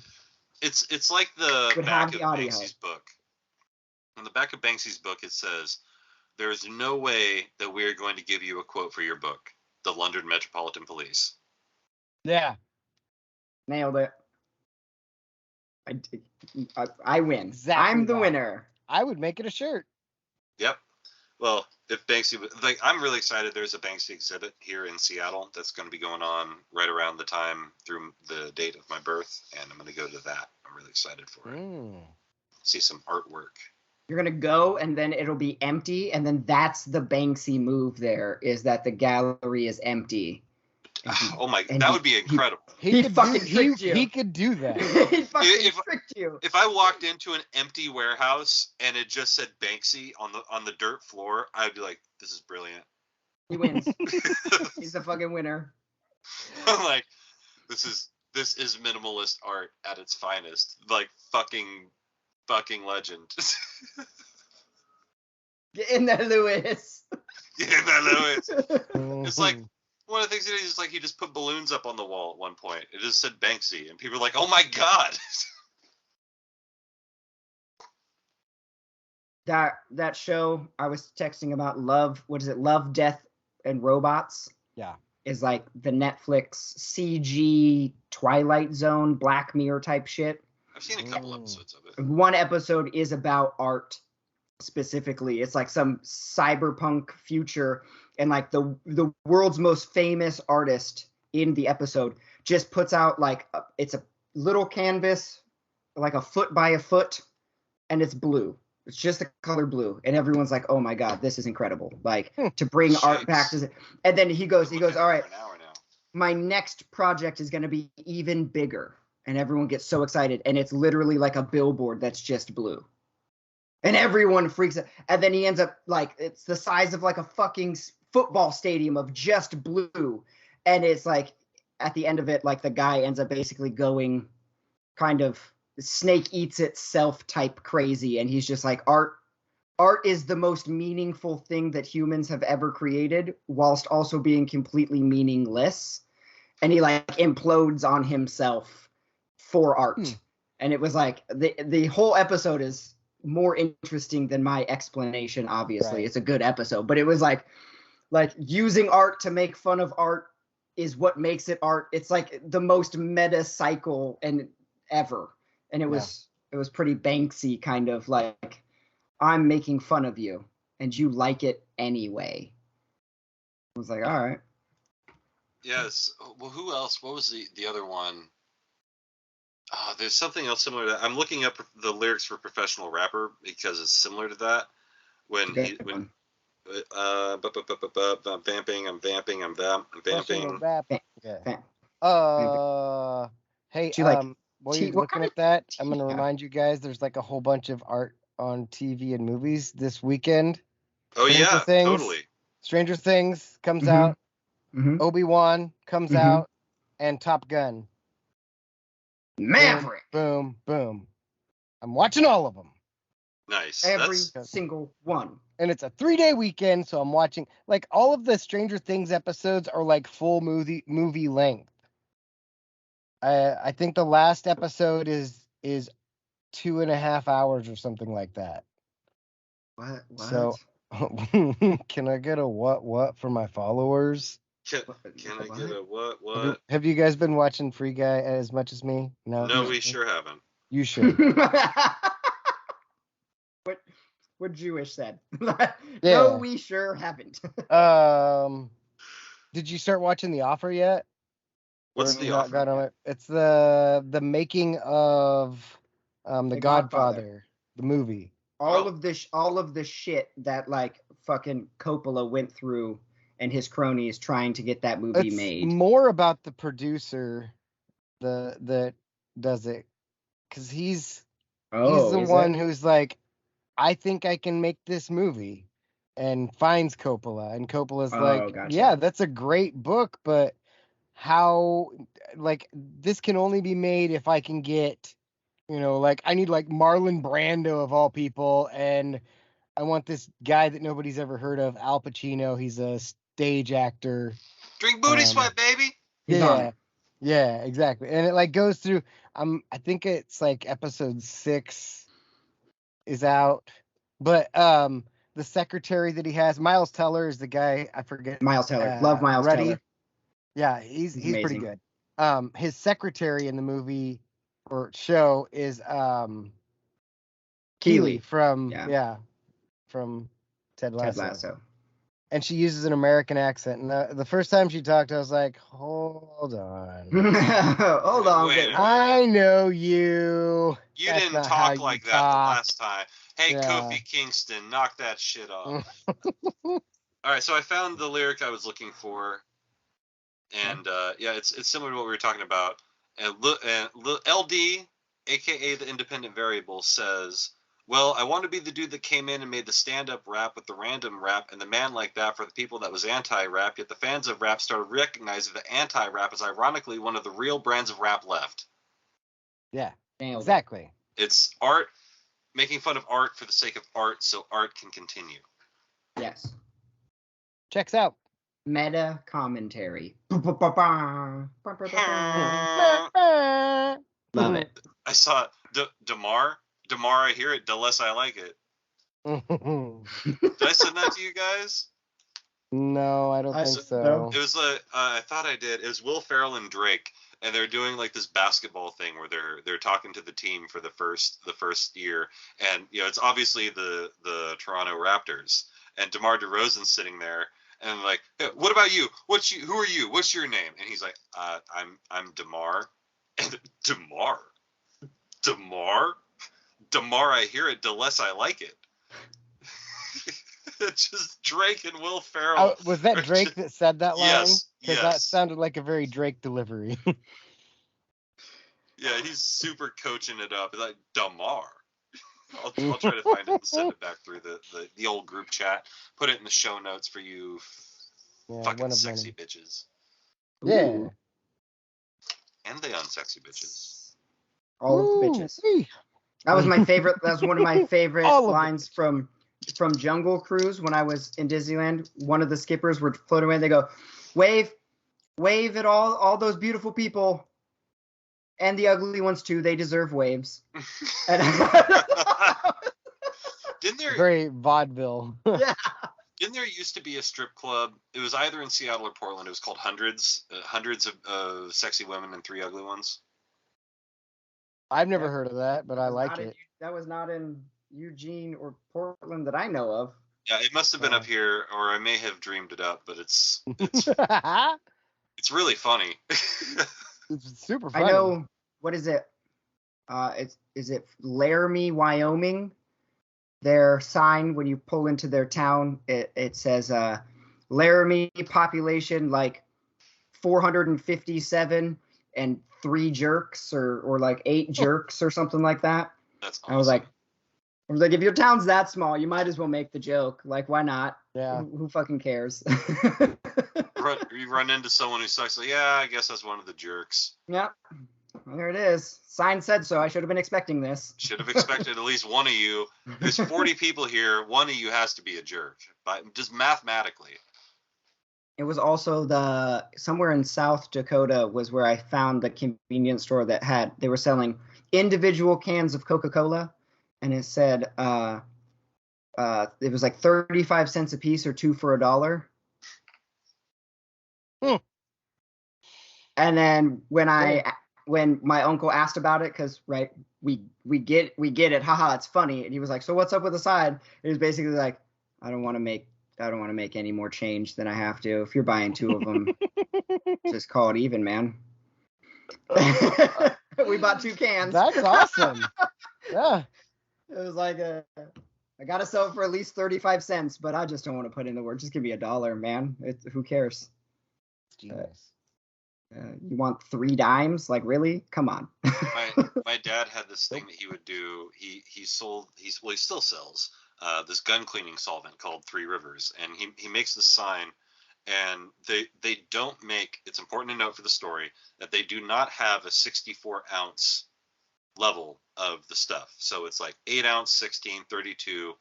It's like the back of Banksy's book. On the back of Banksy's book, it says, "There is no way that we are going to give you a quote for your book, The London Metropolitan Police." Yeah. Nailed it. I win. Exactly. I'm the winner. I would make it a shirt. Yep. Well, if Banksy, I'm really excited. There's a Banksy exhibit here in Seattle that's going to be going on right around the time through the date of my birth, and I'm going to go to that. I'm really excited for it. See some artwork. You're going to go, and then it'll be empty, and then that's the Banksy move there, is that the gallery is empty. Oh my! That would be incredible. He fucking tricked you. He could do that. He fucking tricked you. If I walked into an empty warehouse and it just said Banksy on the dirt floor, I'd be like, "This is brilliant." He wins. He's the fucking winner. I'm like, this is minimalist art at its finest. Like fucking legend. Get in there, Lewis. Get in there, Lewis. It's like. One of the things he did is he just put balloons up on the wall at one point. It just said Banksy, and people were like, "Oh my god!" That show I was texting about, Love. What is it? Love, Death, and Robots. Yeah, is like the Netflix CG Twilight Zone, Black Mirror type shit. I've seen a couple episodes of it. One episode is about art specifically. It's like some cyberpunk future. And like the world's most famous artist in the episode just puts out it's a little canvas, like a foot by a foot, and it's blue. It's just the color blue, and everyone's like, "Oh my god, this is incredible!" Like to bring art back to. And then he goes, "All right, my next project is going to be even bigger," and everyone gets so excited, and it's literally like a billboard that's just blue. And everyone freaks out. And then he ends up it's the size of like a fucking football stadium of just blue. And it's like at the end of it, like the guy ends up basically going kind of snake eats itself type crazy. And he's just like, art is the most meaningful thing that humans have ever created, whilst also being completely meaningless. And he implodes on himself for art. And it was like the whole episode is more interesting than my explanation. Obviously, It's a good episode, but it was like using art to make fun of art is what makes it art. It's like the most meta cycle ever, and it was pretty Banksy, kind of like, I'm making fun of you and you like it anyway. I was like, all right. Yes. Well, who else? What was the other one? There's something else similar to that. I'm looking up the lyrics for Professional Rapper because it's similar to that. I'm vamping. Yeah. Hey, while you're looking at that, I'm gonna remind you guys there's like a whole bunch of art on TV and movies this weekend. Oh yeah, totally. Stranger Things comes out. Obi-Wan comes out, and Top Gun. Maverick. Boom, boom, boom. I'm watching all of them. Nice. Every single one. And it's a 3-day weekend, so I'm watching like all of the Stranger Things episodes are like full movie length. I think the last episode is 2.5 hours or something like that. What? So can I get a what for my followers? Can I get a what? Have you guys been watching Free Guy as much as me? No, we sure haven't. You should. What Jewish said? No, we sure haven't. Did you start watching The Offer yet? What's The Offer? It's the making of the Godfather, the movie. All of the shit that like fucking Coppola went through and his cronies trying to get that movie made. It's more about the producer that does it, because he's the one who's like, I think I can make this movie, and finds Coppola, and Coppola's gotcha. Yeah, that's a great book, but how, like, this can only be made if I can get, like, I need like Marlon Brando of all people, and I want this guy that nobody's ever heard of, Al Pacino. He's a stage actor. Drink booty sweat, baby. Yeah, exactly. And it like goes through. I think it's like episode 6 is out, but the secretary that he has, Miles Teller, is the guy. I forget. Miles Teller. Love Miles Teller. Yeah, he's pretty good. His secretary in the movie or show is Keely from Ted Lasso. And she uses an American accent. And the first time she talked, I was like, hold on. Hold on. I know you. You didn't talk like that the last time. Hey, Kofi Kingston, knock that shit off. All right, so I found the lyric I was looking for. And, it's similar to what we were talking about. And LD, a.k.a. the independent variable, says, well, I want to be the dude that came in and made the stand-up rap with the random rap and the man like that for the people that was anti-rap, yet the fans of rap started recognizing that anti-rap is ironically one of the real brands of rap left. Yeah, exactly. It's art, making fun of art for the sake of art so art can continue. Yes. Checks out. Meta commentary. Love it. I saw Damar, I hear it, the less I like it. Did I send that to you guys? No, I don't think so. It was I thought I did. It was Will Ferrell and Drake, and they're doing like this basketball thing where they're talking to the team for the first year, and it's obviously the Toronto Raptors, and DeMar DeRozan's sitting there, and like, hey, what about you? Who are you? What's your name? And he's like, I'm DeMar, and DeMar. DeMar, I hear it, the less I like it. It's just Drake and Will Ferrell. Was that Drake that said that line? Yes. Because that sounded like a very Drake delivery. Yeah, he's super coaching it up. He's like, DeMar. I'll try to find it and send it back through the old group chat. Put it in the show notes for you fucking sexy bitches. Yeah. Ooh. And the unsexy bitches. All of the bitches. That was my favorite. That was one of my favorite lines from Jungle Cruise when I was in Disneyland. One of the skippers were floating away. They go, wave at all those beautiful people, and the ugly ones too. They deserve waves. Didn't there very vaudeville? Yeah. Didn't there used to be a strip club? It was either in Seattle or Portland. It was called Hundreds of sexy women and 3 ugly ones. I've never heard of that, but I like it. That was not in Eugene or Portland that I know of. Yeah, it must have been up here, or I may have dreamed it up, but it's it's really funny. It's super funny. I know. What is it? Is it Laramie, Wyoming? their sign when you pull into their town, it says Laramie population like 457 and 3 jerks or like 8 jerks or something like that. That's awesome. I was like, if your town's that small, you might as well make the joke. Like, why not? Yeah. Who fucking cares? You run into someone who sucks. Like, yeah, I guess that's one of the jerks. Yeah. There it is. Sign said so. I should have been expecting this. Should have expected at least one of you. There's 40 people here. One of you has to be a jerk, but just mathematically. It was also somewhere in South Dakota was where I found the convenience store that they were selling individual cans of Coca-Cola, and it said it was like 35 cents a piece or 2 for $1. And then when my uncle asked about it, because right, we get it, haha, it's funny, and he was like, so what's up with the side? It was basically like, I don't want to make any more change than I have to. If you're buying 2 of them, just call it even, man. We bought 2 cans. That's awesome. Yeah. It was like I gotta sell it for at least 35 cents, but I just don't want to put in the work. Just give me $1, man. Who cares? Genius. You want 3 dimes? Like, really? Come on. my dad had this thing that he would do. He still sells this gun cleaning solvent called 3 Rivers, and he makes this sign, and they don't make. It's important to note for the story that they do not have a 64-ounce level of the stuff. So it's like 8 ounce, 16, 32,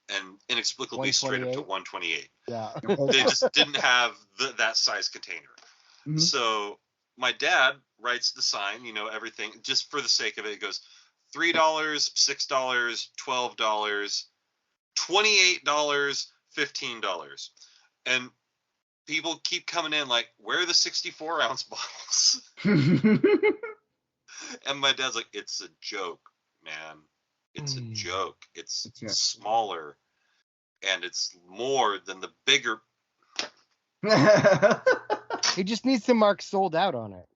and inexplicably straight up to 128. Yeah. They just didn't have that size container. Mm-hmm. So my dad writes the sign, everything, just for the sake of it. It goes $3, $6, $12, $28, $15. And people keep coming in like, where are the 64-ounce bottles? And my dad's like, it's a joke, man. It's a joke. It's smaller, and it's more than the bigger. He just needs to mark sold out on it.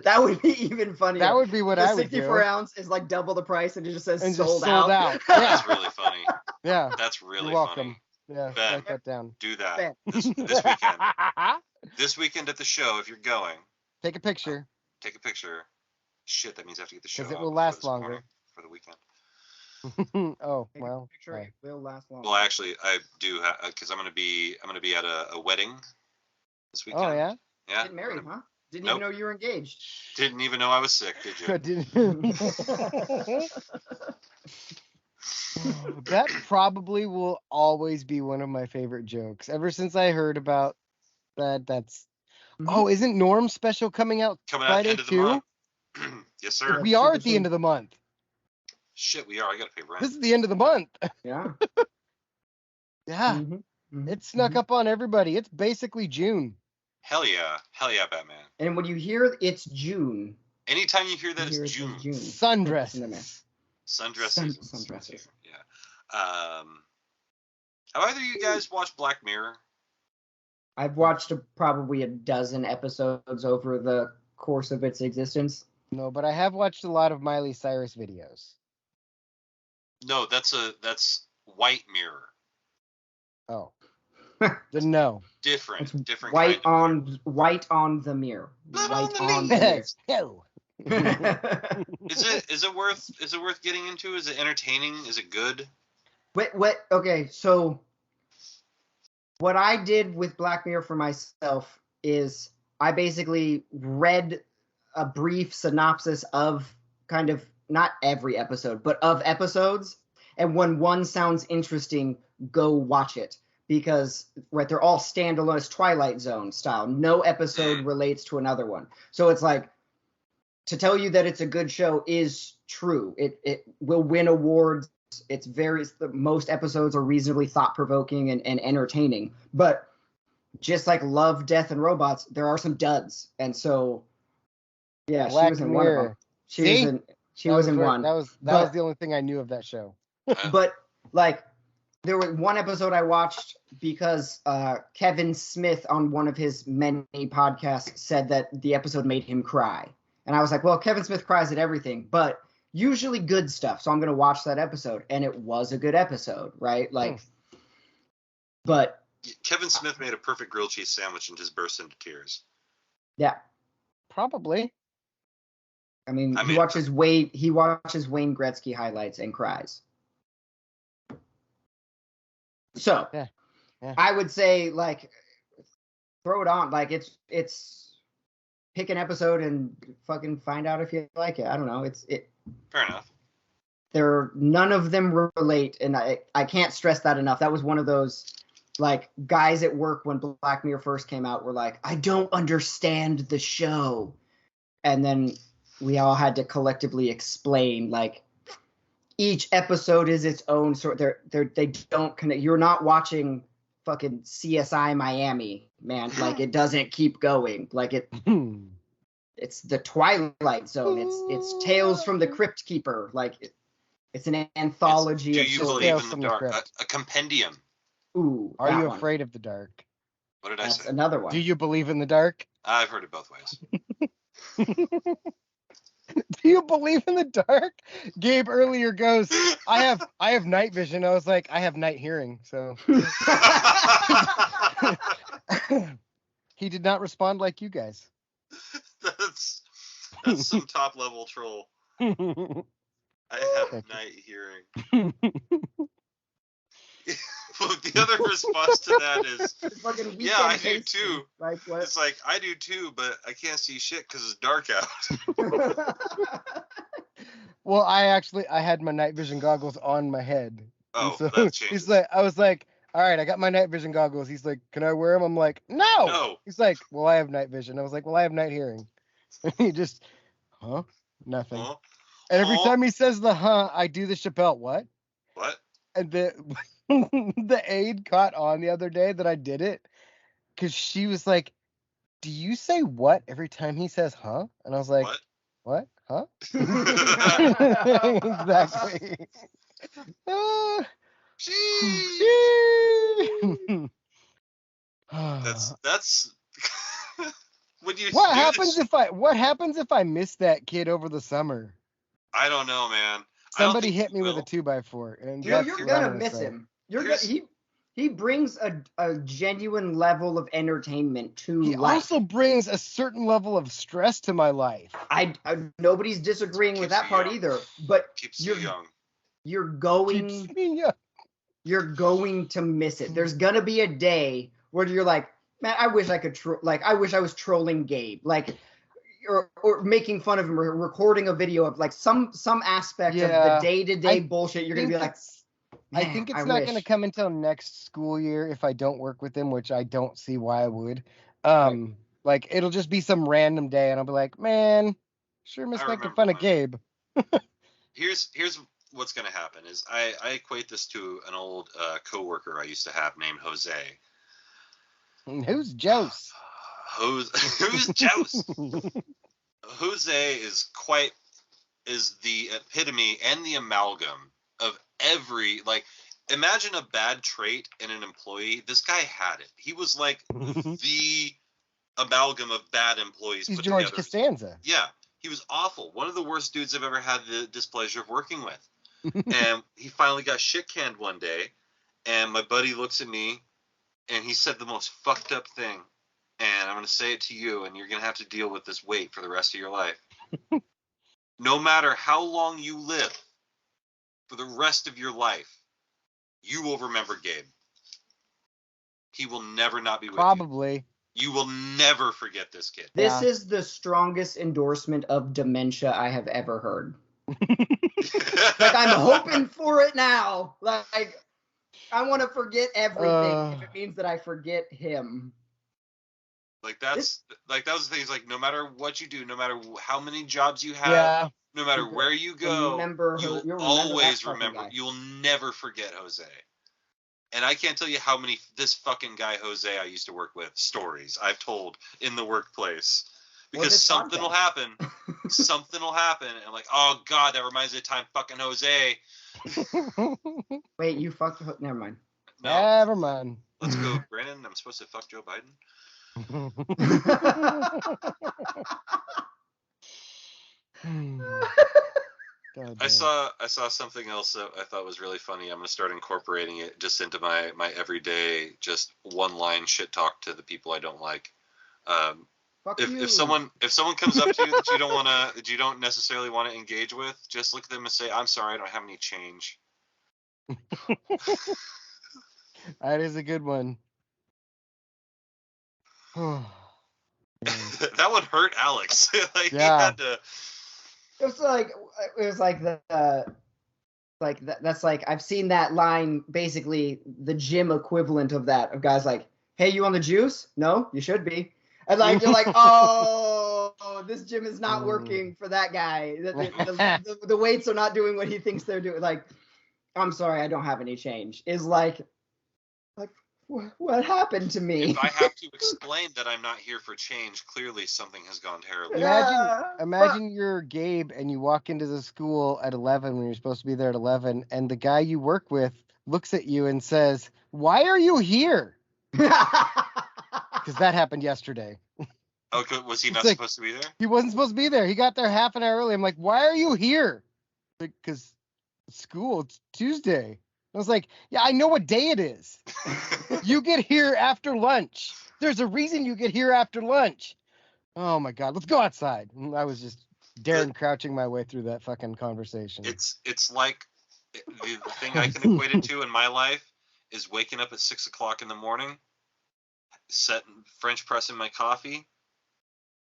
That would be even funnier. That would be what I would do. 64 ounce is like double the price, and it just says sold out. Yeah. That's really funny. Yeah. That's really You're welcome. funny. Yeah, Ben, write that down. Do that this weekend. This weekend at the show, if you're going. Take a picture. Take a picture. Shit, that means I have to get the show out. Because it will last longer. For the weekend. Well. It will last longer. Well, actually, I do, because I'm gonna be at a wedding this weekend. Oh, yeah? Yeah. Getting married, huh? Didn't even know you were engaged. Didn't even know I was sick, did you? That probably will always be one of my favorite jokes. Ever since I heard about that, that's... Mm-hmm. Oh, isn't Norm's special coming out Friday end of the too? Month. Yes, sir. We are at the end of the month. Shit, we are. I gotta pay rent. This is the end of the month. Yeah. Yeah. Mm-hmm. Mm-hmm. It snuck up on everybody. It's basically June. Hell yeah, Batman. And when you hear it's June, anytime you hear that it's June. Sundress. Sundresses. Yeah. Have either of you guys watched Black Mirror? I've watched probably a dozen episodes over the course of its existence. No, but I have watched a lot of Miley Cyrus videos. No, that's White Mirror. Oh. Then no. Different white on the mirror. White on the mirror. No. Is it worth getting into? Is it entertaining? Is it good? Okay, so what I did with Black Mirror for myself is I basically read a brief synopsis of kind of not every episode, but of episodes, and when one sounds interesting, go watch it. Because they're all standalone, it's Twilight Zone style. No episode relates to another one. So it's like, to tell you that it's a good show is true. It will win awards. Most episodes are reasonably thought-provoking and entertaining. But just like Love, Death, and Robots, there are some duds. And so, yeah, Black she was in Mirror. one of them. She was in one. That was the only thing I knew of that show. But, like, there was one episode I watched because Kevin Smith on one of his many podcasts said that the episode made him cry. And I was like, well, Kevin Smith cries at everything, but usually good stuff. So I'm going to watch that episode. And it was a good episode, right? Like, but. Kevin Smith made a perfect grilled cheese sandwich and just burst into tears. Yeah. Probably. I mean, he watches Wayne Gretzky highlights and cries. So, yeah. I would say, like, throw it on. Like, it's pick an episode and fucking find out if you like it. I don't know. Fair enough. None of them relate, and I can't stress that enough. That was one of those, like, guys at work when Black Mirror first came out were like, I don't understand the show. And then we all had to collectively explain, like, each episode is its own sort. They don't connect. You're not watching fucking CSI Miami, man. Like, it doesn't keep going. Like, it's the Twilight Zone. It's Tales from the Crypt Keeper. Like, it's an anthology. Do you believe in the dark? A compendium. Ooh. Are you afraid of the dark? What did I say? That's another one. Do you believe in the dark? I've heard it both ways. Do you believe in the dark? Gabe earlier goes, I have night vision. I was like, I have night hearing. So he did not respond like you guys. That's some top level troll. I have night hearing. Well, the other response to that is, yeah, I do too. Like, what? It's like, I do too, but I can't see shit because it's dark out. Well, I had my night vision goggles on my head. Oh, so that changes. I was like, all right, I got my night vision goggles. He's like, can I wear them? I'm like, no. No. He's like, well, I have night vision. I was like, well, I have night hearing. He just, nothing. Huh? And every time he says the I do the Chappelle, what? What? And the aide caught on the other day that I did it because she was like, do you say what every time he says huh? And I was like, what? Huh? Exactly. That's when you what happens if I miss that kid over the summer? I don't know, man. Somebody hit me with a 2x4, and you're gonna miss him. He brings a genuine level of entertainment to life. He also brings a certain level of stress to my life. I nobody's disagreeing with that part either, but keeps you young. You're going to miss it. There's gonna be a day where you're like, man, I wish I could I wish I was trolling Gabe, like, or making fun of him, or recording a video of, like, some aspect of the day-to-day bullshit. You're gonna be like, I think it's not going to come until next school year if I don't work with him, which I don't see why I would. Like, it'll just be some random day, and I'll be like, man, sure miss making fun of Gabe. Here's what's going to happen is I equate this to an old coworker I used to have named Jose. Who's Jose? Who's Jose? Jose is the epitome and the amalgam of every, like, imagine a bad trait in an employee. This guy had it. He was like the amalgam of bad employees. He's George Costanza. Yeah, he was awful. One of the worst dudes I've ever had the displeasure of working with. And he finally got shit canned one day, and my buddy looks at me, and he said the most fucked up thing. And I'm going to say it to you, and you're going to have to deal with this weight for the rest of your life. No matter how long you live, for the rest of your life, you will remember Gabe. He will never not be with you. Probably. You will never forget this kid. This is the strongest endorsement of dementia I have ever heard. Like, I'm hoping for it now. Like, I want to forget everything if it means that I forget him. Like, that was the thing. It's like, no matter what you do, no matter how many jobs you have, no matter where you go, you'll always remember. You'll never forget Jose. And I can't tell you how many this fucking guy Jose I used to work with stories I've told in the workplace. Because something will happen. Something will happen. And I'm like, oh, God, that reminds me of the time fucking Jose. Wait, you fucked... Never mind. No. Never mind. Let's go, Brandon. I'm supposed to fuck Joe Biden? I saw something else that I thought was really funny. I'm gonna start incorporating it just into my everyday, just one line shit talk to the people I don't like. If someone comes up to you that you don't necessarily want to engage with, just look at them and say, "I'm sorry, I don't have any change." That is a good one. That would hurt Alex. Like, yeah. He had to. It was like that's like I've seen that line, basically the gym equivalent of that, of guys like, "Hey, you on the juice? No, you should be." And like you're like, "Oh, this gym is not working for that guy. The weights are not doing what he thinks they're doing." Like, "I'm sorry, I don't have any change." Is like what happened to me? If I have to explain that I'm not here for change, clearly something has gone terribly. Imagine you're Gabe and you walk into the school at 11 when you're supposed to be there at 11, and the guy you work with looks at you and says, "Why are you here?" Because that happened yesterday. Oh, was he not supposed to be there? He wasn't supposed to be there. He got there half an hour early. I'm like, "Why are you here?" Because school, it's Tuesday. I was like, "Yeah, I know what day it is. You get here after lunch. There's a reason you get here after lunch." Oh my God, let's go outside. And I was just crouching my way through that fucking conversation. It's like the thing I can equate it to in my life is waking up at 6 o'clock in the morning, French pressing my coffee,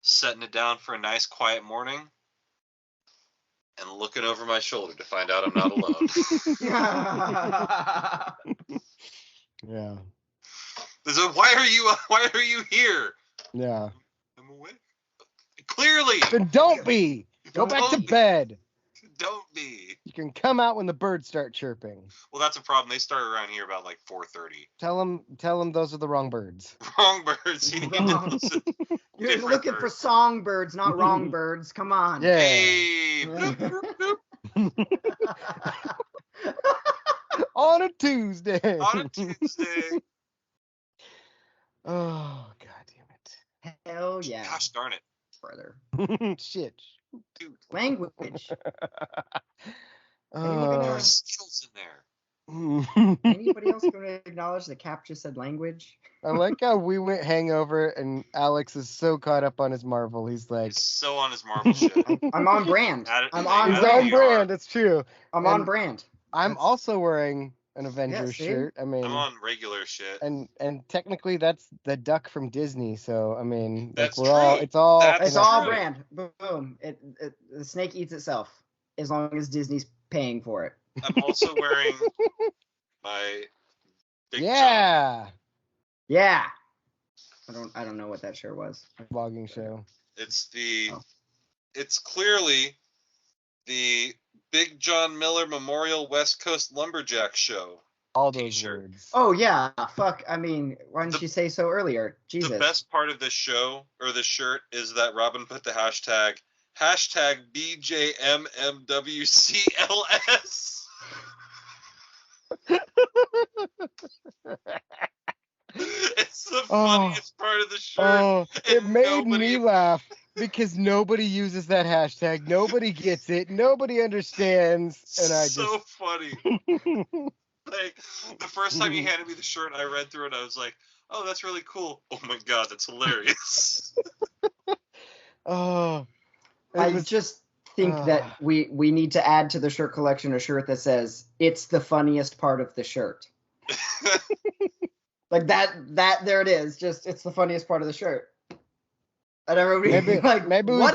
setting it down for a nice quiet morning, and looking over my shoulder to find out I'm not alone. Yeah. So why are you here? Yeah. I'm awake. Clearly. Then don't be. Go back to bed. Don't be. You can come out when the birds start chirping. Well, that's a problem. They start around here about like 4:30. Tell them those are the wrong birds. Wrong birds. You're looking for songbirds, not wrong birds. Come on. Yeah. Hey. On a Tuesday. Oh, God damn it. Hell yeah. Gosh darn it. Brother. Shit. Dude, language. Skills in there. Anybody else going to acknowledge that Cap just said language? I like how we went hangover and Alex is so caught up on his Marvel. He's so on his Marvel shit. I'm on brand. I'm on brand. It's true. I'm on brand. I'm also wearing an Avengers shirt. I mean, I'm on regular shit. And technically that's the duck from Disney. So I mean, that's true. It's all brand. Boom. The snake eats itself as long as Disney's paying for it. I'm also wearing my Big John. Yeah. I don't know what that shirt was. Vlogging show. It's clearly the Big John Miller Memorial West Coast Lumberjack Show. All those words. Oh yeah, fuck. I mean, why didn't you say so earlier? Jesus. The best part of this show or this shirt is that Robin put the hashtag BJMMWCLS. It's the funniest part of the shirt. Oh, it made me laugh because nobody uses that hashtag. Nobody gets it. Nobody understands. And so funny. Like the first time he handed me the shirt, I read through it. I was like, "Oh, that's really cool. Oh my God, that's hilarious." I just think that we need to add to the shirt collection a shirt that says it's the funniest part of the shirt. Like that there it is. Just it's the funniest part of the shirt. And everybody maybe we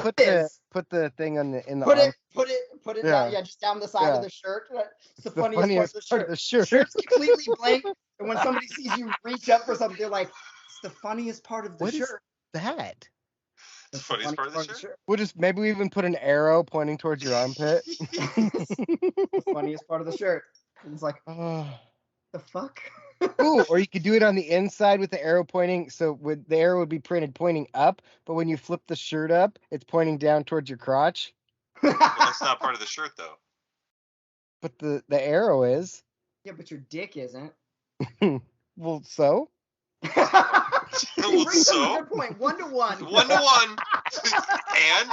put the thing on in the put it down, just down the side of the shirt. It's the funniest part of the shirt. Shirt's completely blank, and when somebody sees you reach up for something, they're like, "It's the funniest part of the shirt." What is that? The funniest part of the shirt? We'll just maybe we even put an arrow pointing towards your armpit. The funniest part of the shirt. It's like, the fuck? Ooh, or you could do it on the inside with the arrow pointing. So the arrow would be printed pointing up, but when you flip the shirt up, it's pointing down towards your crotch. Well, that's not part of the shirt, though. But the arrow is. Yeah, but your dick isn't. Well, so? He brings up a good point. 1-1. 1-1. And?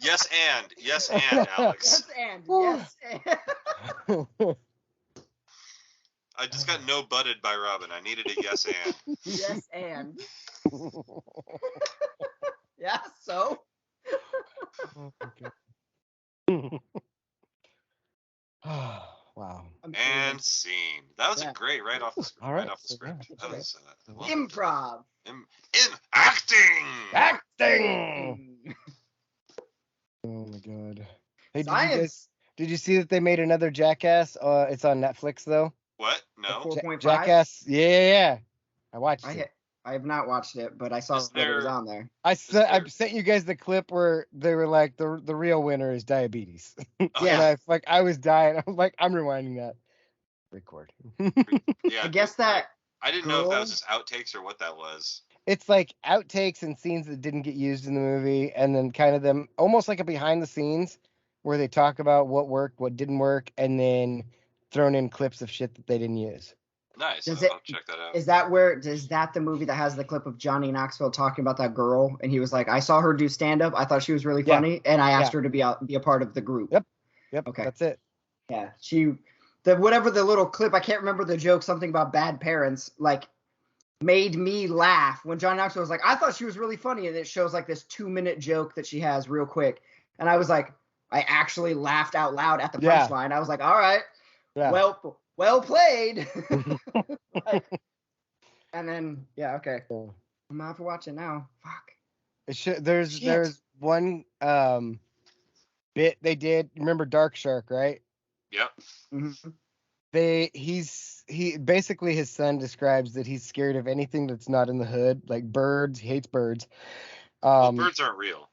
Yes, Alex. Yes, and. I just got no butted by Robin. I needed a yes, and. Yes, and. Yeah, so? Wow. And scene. That was a great right off the script. All right. Right off the script. Yeah. That was, Improv. In acting. Oh my god. Hey, Science. did you see that they made another Jackass? It's on Netflix though. What? No. 4.5. Jackass. Yeah. I watched it. I have not watched it, but I saw that it was on there. I sent you guys the clip where they were like, the real winner is diabetes. Yeah. And I was dying. I was like, I'm rewinding that. Record. Yeah. I guess that. I didn't know if that was just outtakes or what that was. It's like outtakes and scenes that didn't get used in the movie, and then kind of them almost like a behind the scenes where they talk about what worked, what didn't work, and then thrown in clips of shit that they didn't use. Nice. I'll check that out. Is that the movie that has the clip of Johnny Knoxville talking about that girl? And he was like, I saw her do stand up. I thought she was really funny. And I asked her to be a part of the group. Yep. Okay. That's it. Yeah. Whatever the little clip, I can't remember the joke, something about bad parents, made me laugh when John Knoxville was like, I thought she was really funny. And it shows this 2-minute joke that she has real quick. And I was like, I actually laughed out loud at the punchline. I was like, all right, well played. And then, okay. I'm gonna have to watch it now. Fuck. There's one bit they did. Remember Dark Shark, right? Yep. Mm-hmm. He basically, his son describes that he's scared of anything that's not in the hood, like birds. He hates birds. Birds aren't real.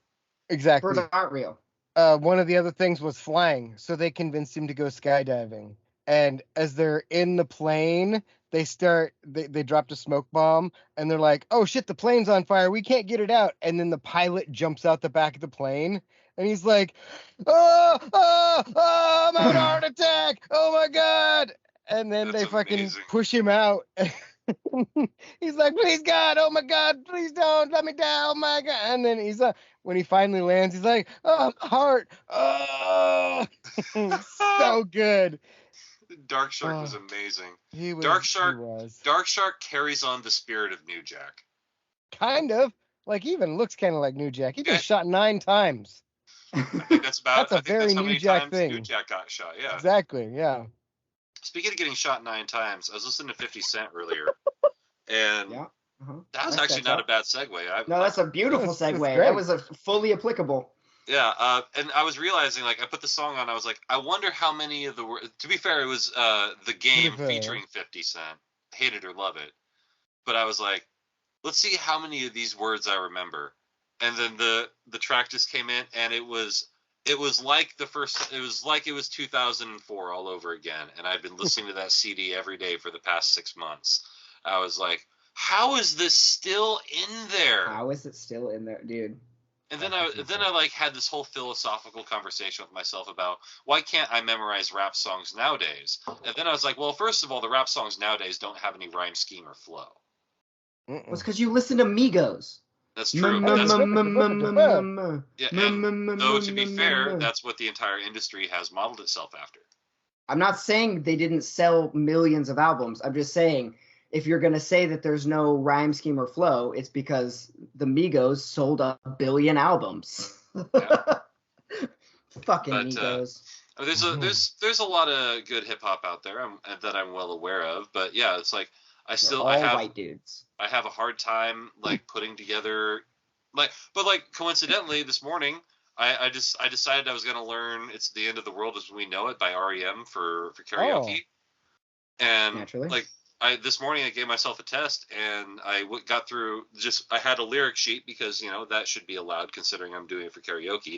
Exactly. Birds aren't real. One of the other things was flying, so they convinced him to go skydiving. And as they're in the plane, they dropped a smoke bomb, and they're like, oh shit, the plane's on fire, we can't get it out. And then the pilot jumps out the back of the plane, and he's like, I'm having a heart attack, oh my god. And then they fucking push him out. He's like, please God, oh my god, please don't let me down, oh my god. And then when he finally lands, he's like, oh, my heart, oh. So good. Dark Shark was amazing. Dark Shark carries on the spirit of New Jack. Kind of. Even looks kind of like New Jack. He been shot 9 times. I think that's about. That's a very New Jack thing. New Jack got shot. Yeah. Exactly. Yeah. Speaking of getting shot 9 times, I was listening to 50 Cent earlier, and that was actually not a bad segue. No, that's a beautiful segue. That was fully applicable. Yeah, and I was realizing, I put the song on, I was like, I wonder how many of the words, to be fair, it was The Game featuring 50 Cent, Hate It or Love It, but I was like, let's see how many of these words I remember, and then the track just came in, and it was like it was 2004 all over again, and I've been listening to that CD every day for the past 6 months. I was like, how is this still in there? How is it still in there, dude? And then I had this whole philosophical conversation with myself about why can't I memorize rap songs nowadays? And then I was like, well, first of all, the rap songs nowadays don't have any rhyme scheme or flow. Well, it's because you listen to Migos. That's true. Yeah, and though to be fair, that's what the entire industry has modeled itself after. I'm not saying they didn't sell millions of albums. I'm just saying, if you're going to say that there's no rhyme scheme or flow, it's because the Migos sold 1 billion albums. Yeah. Fucking Migos. There's a lot of good hip hop out there that I'm well aware of, but yeah, it's like I have white dudes. I have a hard time putting together but coincidentally this morning I decided I was going to learn It's the End of the World as We Know It by REM for karaoke. And naturally. This morning I gave myself a test, and I got through I had a lyric sheet because, that should be allowed considering I'm doing it for karaoke.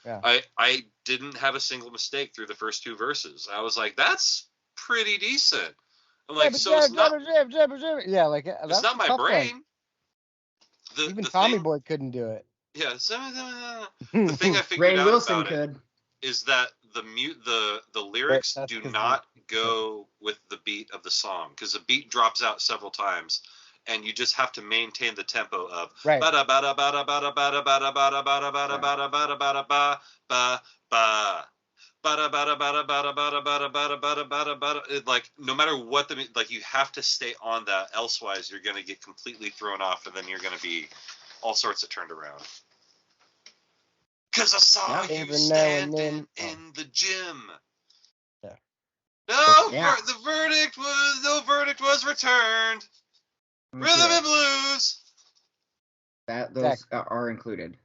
Yeah. I didn't have a single mistake through the first 2 verses. I was like, that's pretty decent. I'm like, so it's not, it's not my brain. Even Tommy Boy couldn't do it. Yeah. The thing I figured out Wilson about could. it is that the lyrics do not go with the beat of the the song because the beat drops out several times, and you just have to maintain the tempo of Right. bada bada bada bada bada bada bada bada bada bada bada bada ba ba ba. Bada bada bada bada bada bada bada bada bada bada. Like no matter what you have to stay on that, elsewise you're gonna get completely thrown off, and then you're gonna be all sorts of turned around. Cause I saw you standing in the gym. Yeah. The verdict was returned. Rhythm and blues. Those are included.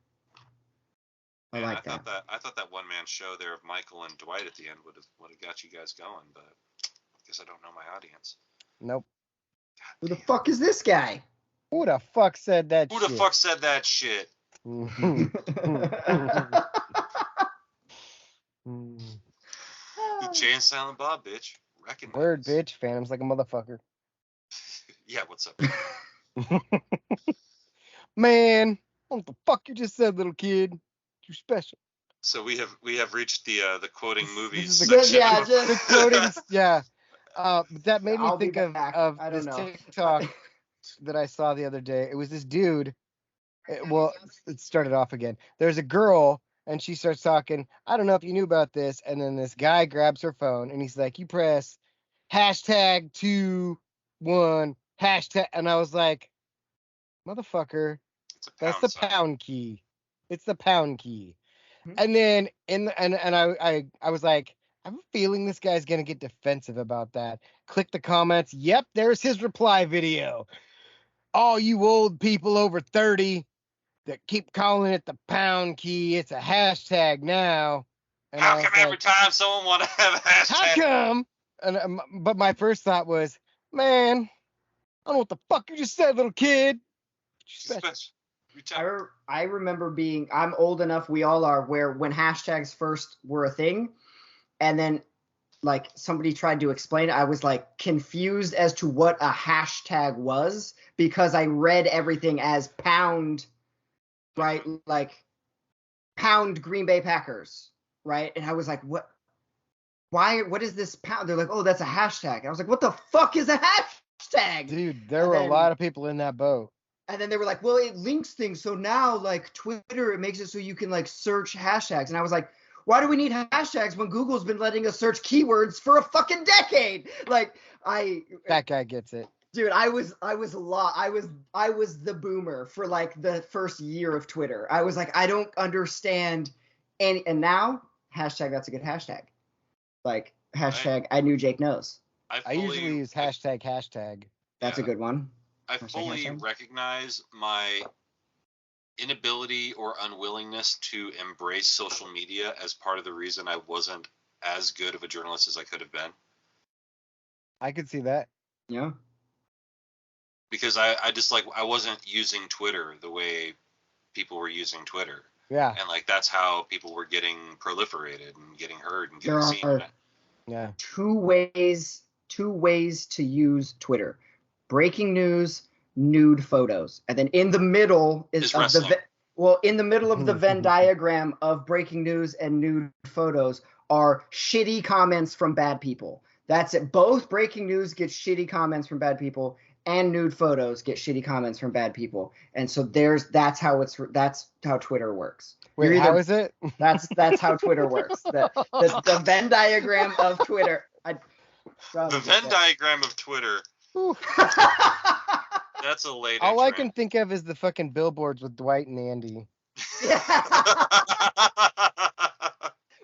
I like that. I thought that one man show there of Michael and Dwight at the end would have got you guys going, but I guess I don't know my audience. Nope. Who the fuck is this guy? Who the fuck said that shit? Who the fuck said that shit? The Jay and Silent Bob, bitch. Recognize. Word, bitch. Phantom's like a motherfucker. Yeah, what's up? Man, what the fuck you just said, little kid? You're special. So we have reached the quoting movies section. The quoting. Yeah. That made me think of this TikTok that I saw the other day. It was this dude. It started off again. There's a girl, and she starts talking. I don't know if you knew about this. And then this guy grabs her phone, and he's like, "You press #2 1 hashtag," and I was like, "Motherfucker, that's the pound key. It's the pound key." And then I was like, I have a feeling this guy's gonna get defensive about that. Click the comments. Yep, there's his reply video. All you old people over 30 that keep calling it the pound key, it's a hashtag now. And how come every time someone want to have a hashtag? How come? But my first thought was, man, I don't know what the fuck you just said, little kid. I remember I'm old enough, we all are, where when hashtags first were a thing, and then like somebody tried to explain it, I was like confused as to what a hashtag was because I read everything as pound, right? Like pound Green Bay Packers, right? And I was like, what is this pound? They're like, oh, that's a hashtag. And I was like, what the fuck is a hashtag? Dude, there were a lot of people in that boat. And then they were like, well, it links things. So now, like, Twitter, it makes it so you can, like, search hashtags. And I was like, why do we need hashtags when Google's been letting us search keywords for a fucking decade? Like, that guy gets it. Dude, I was the boomer for, like, the first year of Twitter. I was like, I don't understand and now, hashtag, that's a good hashtag. Like, hashtag, I knew Jake knows. I usually use hashtag. That's a good one. I fully recognize my inability or unwillingness to embrace social media as part of the reason I wasn't as good of a journalist as I could have been. I could see that. Yeah. Because I just I wasn't using Twitter the way people were using Twitter. Yeah. And like that's how people were getting proliferated and getting heard and getting seen. Yeah. Two ways to use Twitter. Breaking news, nude photos, and then in the middle is of in the middle of the Venn diagram of breaking news and nude photos are shitty comments from bad people. That's it. Both breaking news get shitty comments from bad people, and nude photos get shitty comments from bad people. And so that's how Twitter works. Wait, how is it? That's how Twitter works. The Venn diagram of Twitter. The Venn diagram of Twitter. That's a late. All I can think of is the fucking billboards with Dwight and Andy. Yeah.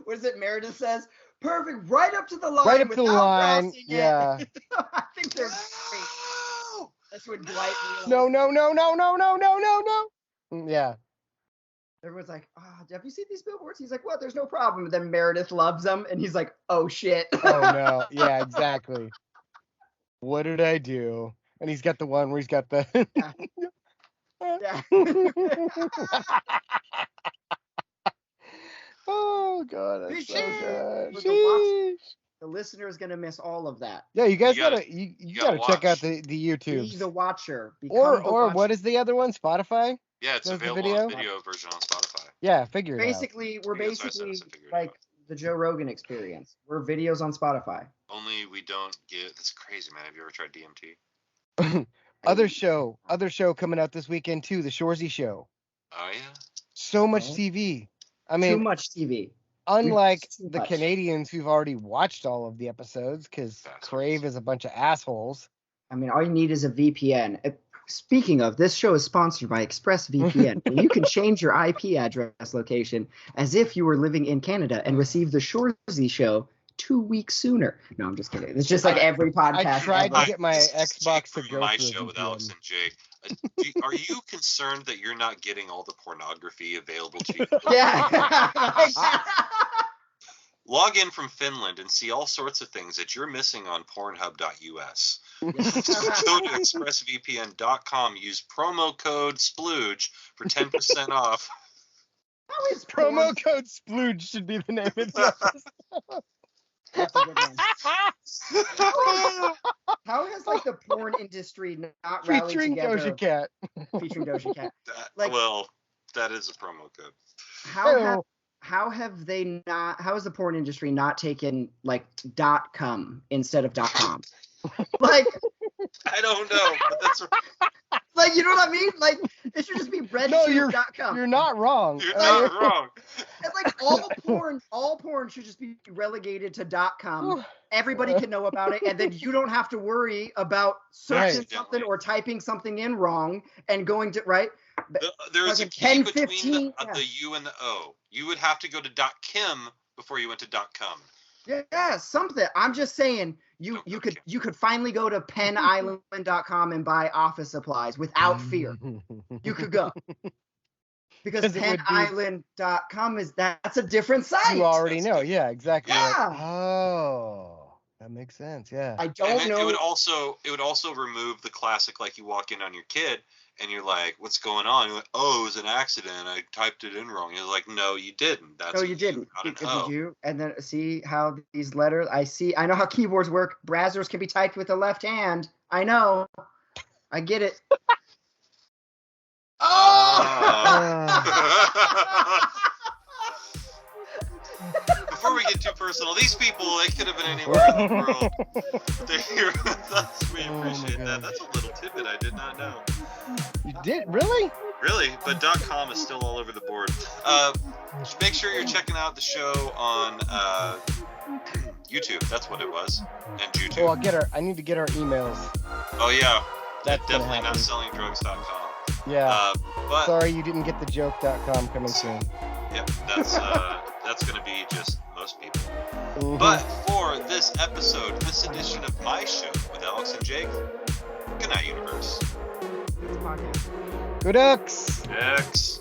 What is it? Meredith says, "Perfect, right up to the line." Right up to the line. Yeah. I think they're great. That's when Dwight. No. Yeah. Everyone's like, have you seen these billboards? He's like, what? There's no problem. And then Meredith loves them, and he's like, oh shit. Oh no. Yeah, exactly. What did I do? And he's got the one where he's got the. Yeah. Oh god, that's so good. The listener is gonna miss all of that. Yeah, you guys gotta check out the YouTube. Be the watcher. Or what is the other one? Spotify? Yeah, it's available on video version on Spotify. Yeah, figure it out. We're basically like the Joe Rogan Experience. We're videos on Spotify. Only we don't get. That's crazy, man. Have you ever tried DMT? Other show coming out this weekend too. The Shoresy Show. Oh yeah. So much TV. I mean, too much TV. Unlike the Canadians who've already watched all of the episodes, because Crave is a bunch of assholes. I mean, all you need is a VPN. Speaking of, this show is sponsored by ExpressVPN, where you can change your IP address location as if you were living in Canada and receive the Shoresy Show 2 weeks sooner. No, I'm just kidding. It's just like every podcast. I tried to get my Xbox to go my through show with Alex and Jake. Are you concerned that you're not getting all the pornography available to you? Yeah. Log in from Finland and see all sorts of things that you're missing on Pornhub.us. Go to expressvpn.com. Use promo code Splooge for 10% off. Promo code Splooge should be the name of the episode. That's a good one. How has like the porn industry not rallied featuring together? Doja Cat. Featuring Doja Cat. Well, that is a promo code. How have they not? How has the porn industry not taken like .com instead of .com? Like, I don't know, but that's like, you know what I mean? Like, it should just be registered.com. You're not wrong. You're not wrong. It's like all porn should just be relegated to .com. Everybody can know about it, and then you don't have to worry about searching something or typing something in wrong and going to There is a key between the U and the O. You would have to go to .kim before you went to .com. Yeah, something. I'm just saying you could finally go to penisland.com and buy office supplies without fear. You could go. Because penisland.com that's a different site. You already know. Yeah, exactly. Yeah. Like, oh, that makes sense. Yeah. I don't know. It would also remove the classic, like you walk in on your kid and you're like, what's going on? You're like, oh, it was an accident. I typed it in wrong. You're like, no, you didn't. No, you didn't. Did you? And then see how these letters, I know how keyboards work. Brazzers can be typed with the left hand. I know. I get it. Before we get too personal, these people, they could have been anywhere in the world. They're here with us. We appreciate that. That's a little tidbit I did not know. You did? Really? Really, but .com is still all over the board. Make sure you're checking out the show on YouTube. That's what it was. And YouTube. Oh, I need to get our emails. Oh, yeah. That's definitely not sellingdrugs.com. Yeah. But sorry you didn't get the joke.com coming soon. Yep, that's going to be just most people. Mm-hmm. But for this episode, this edition of my show with Alex and Jake, good night, universe. Good Ducks. Ducks.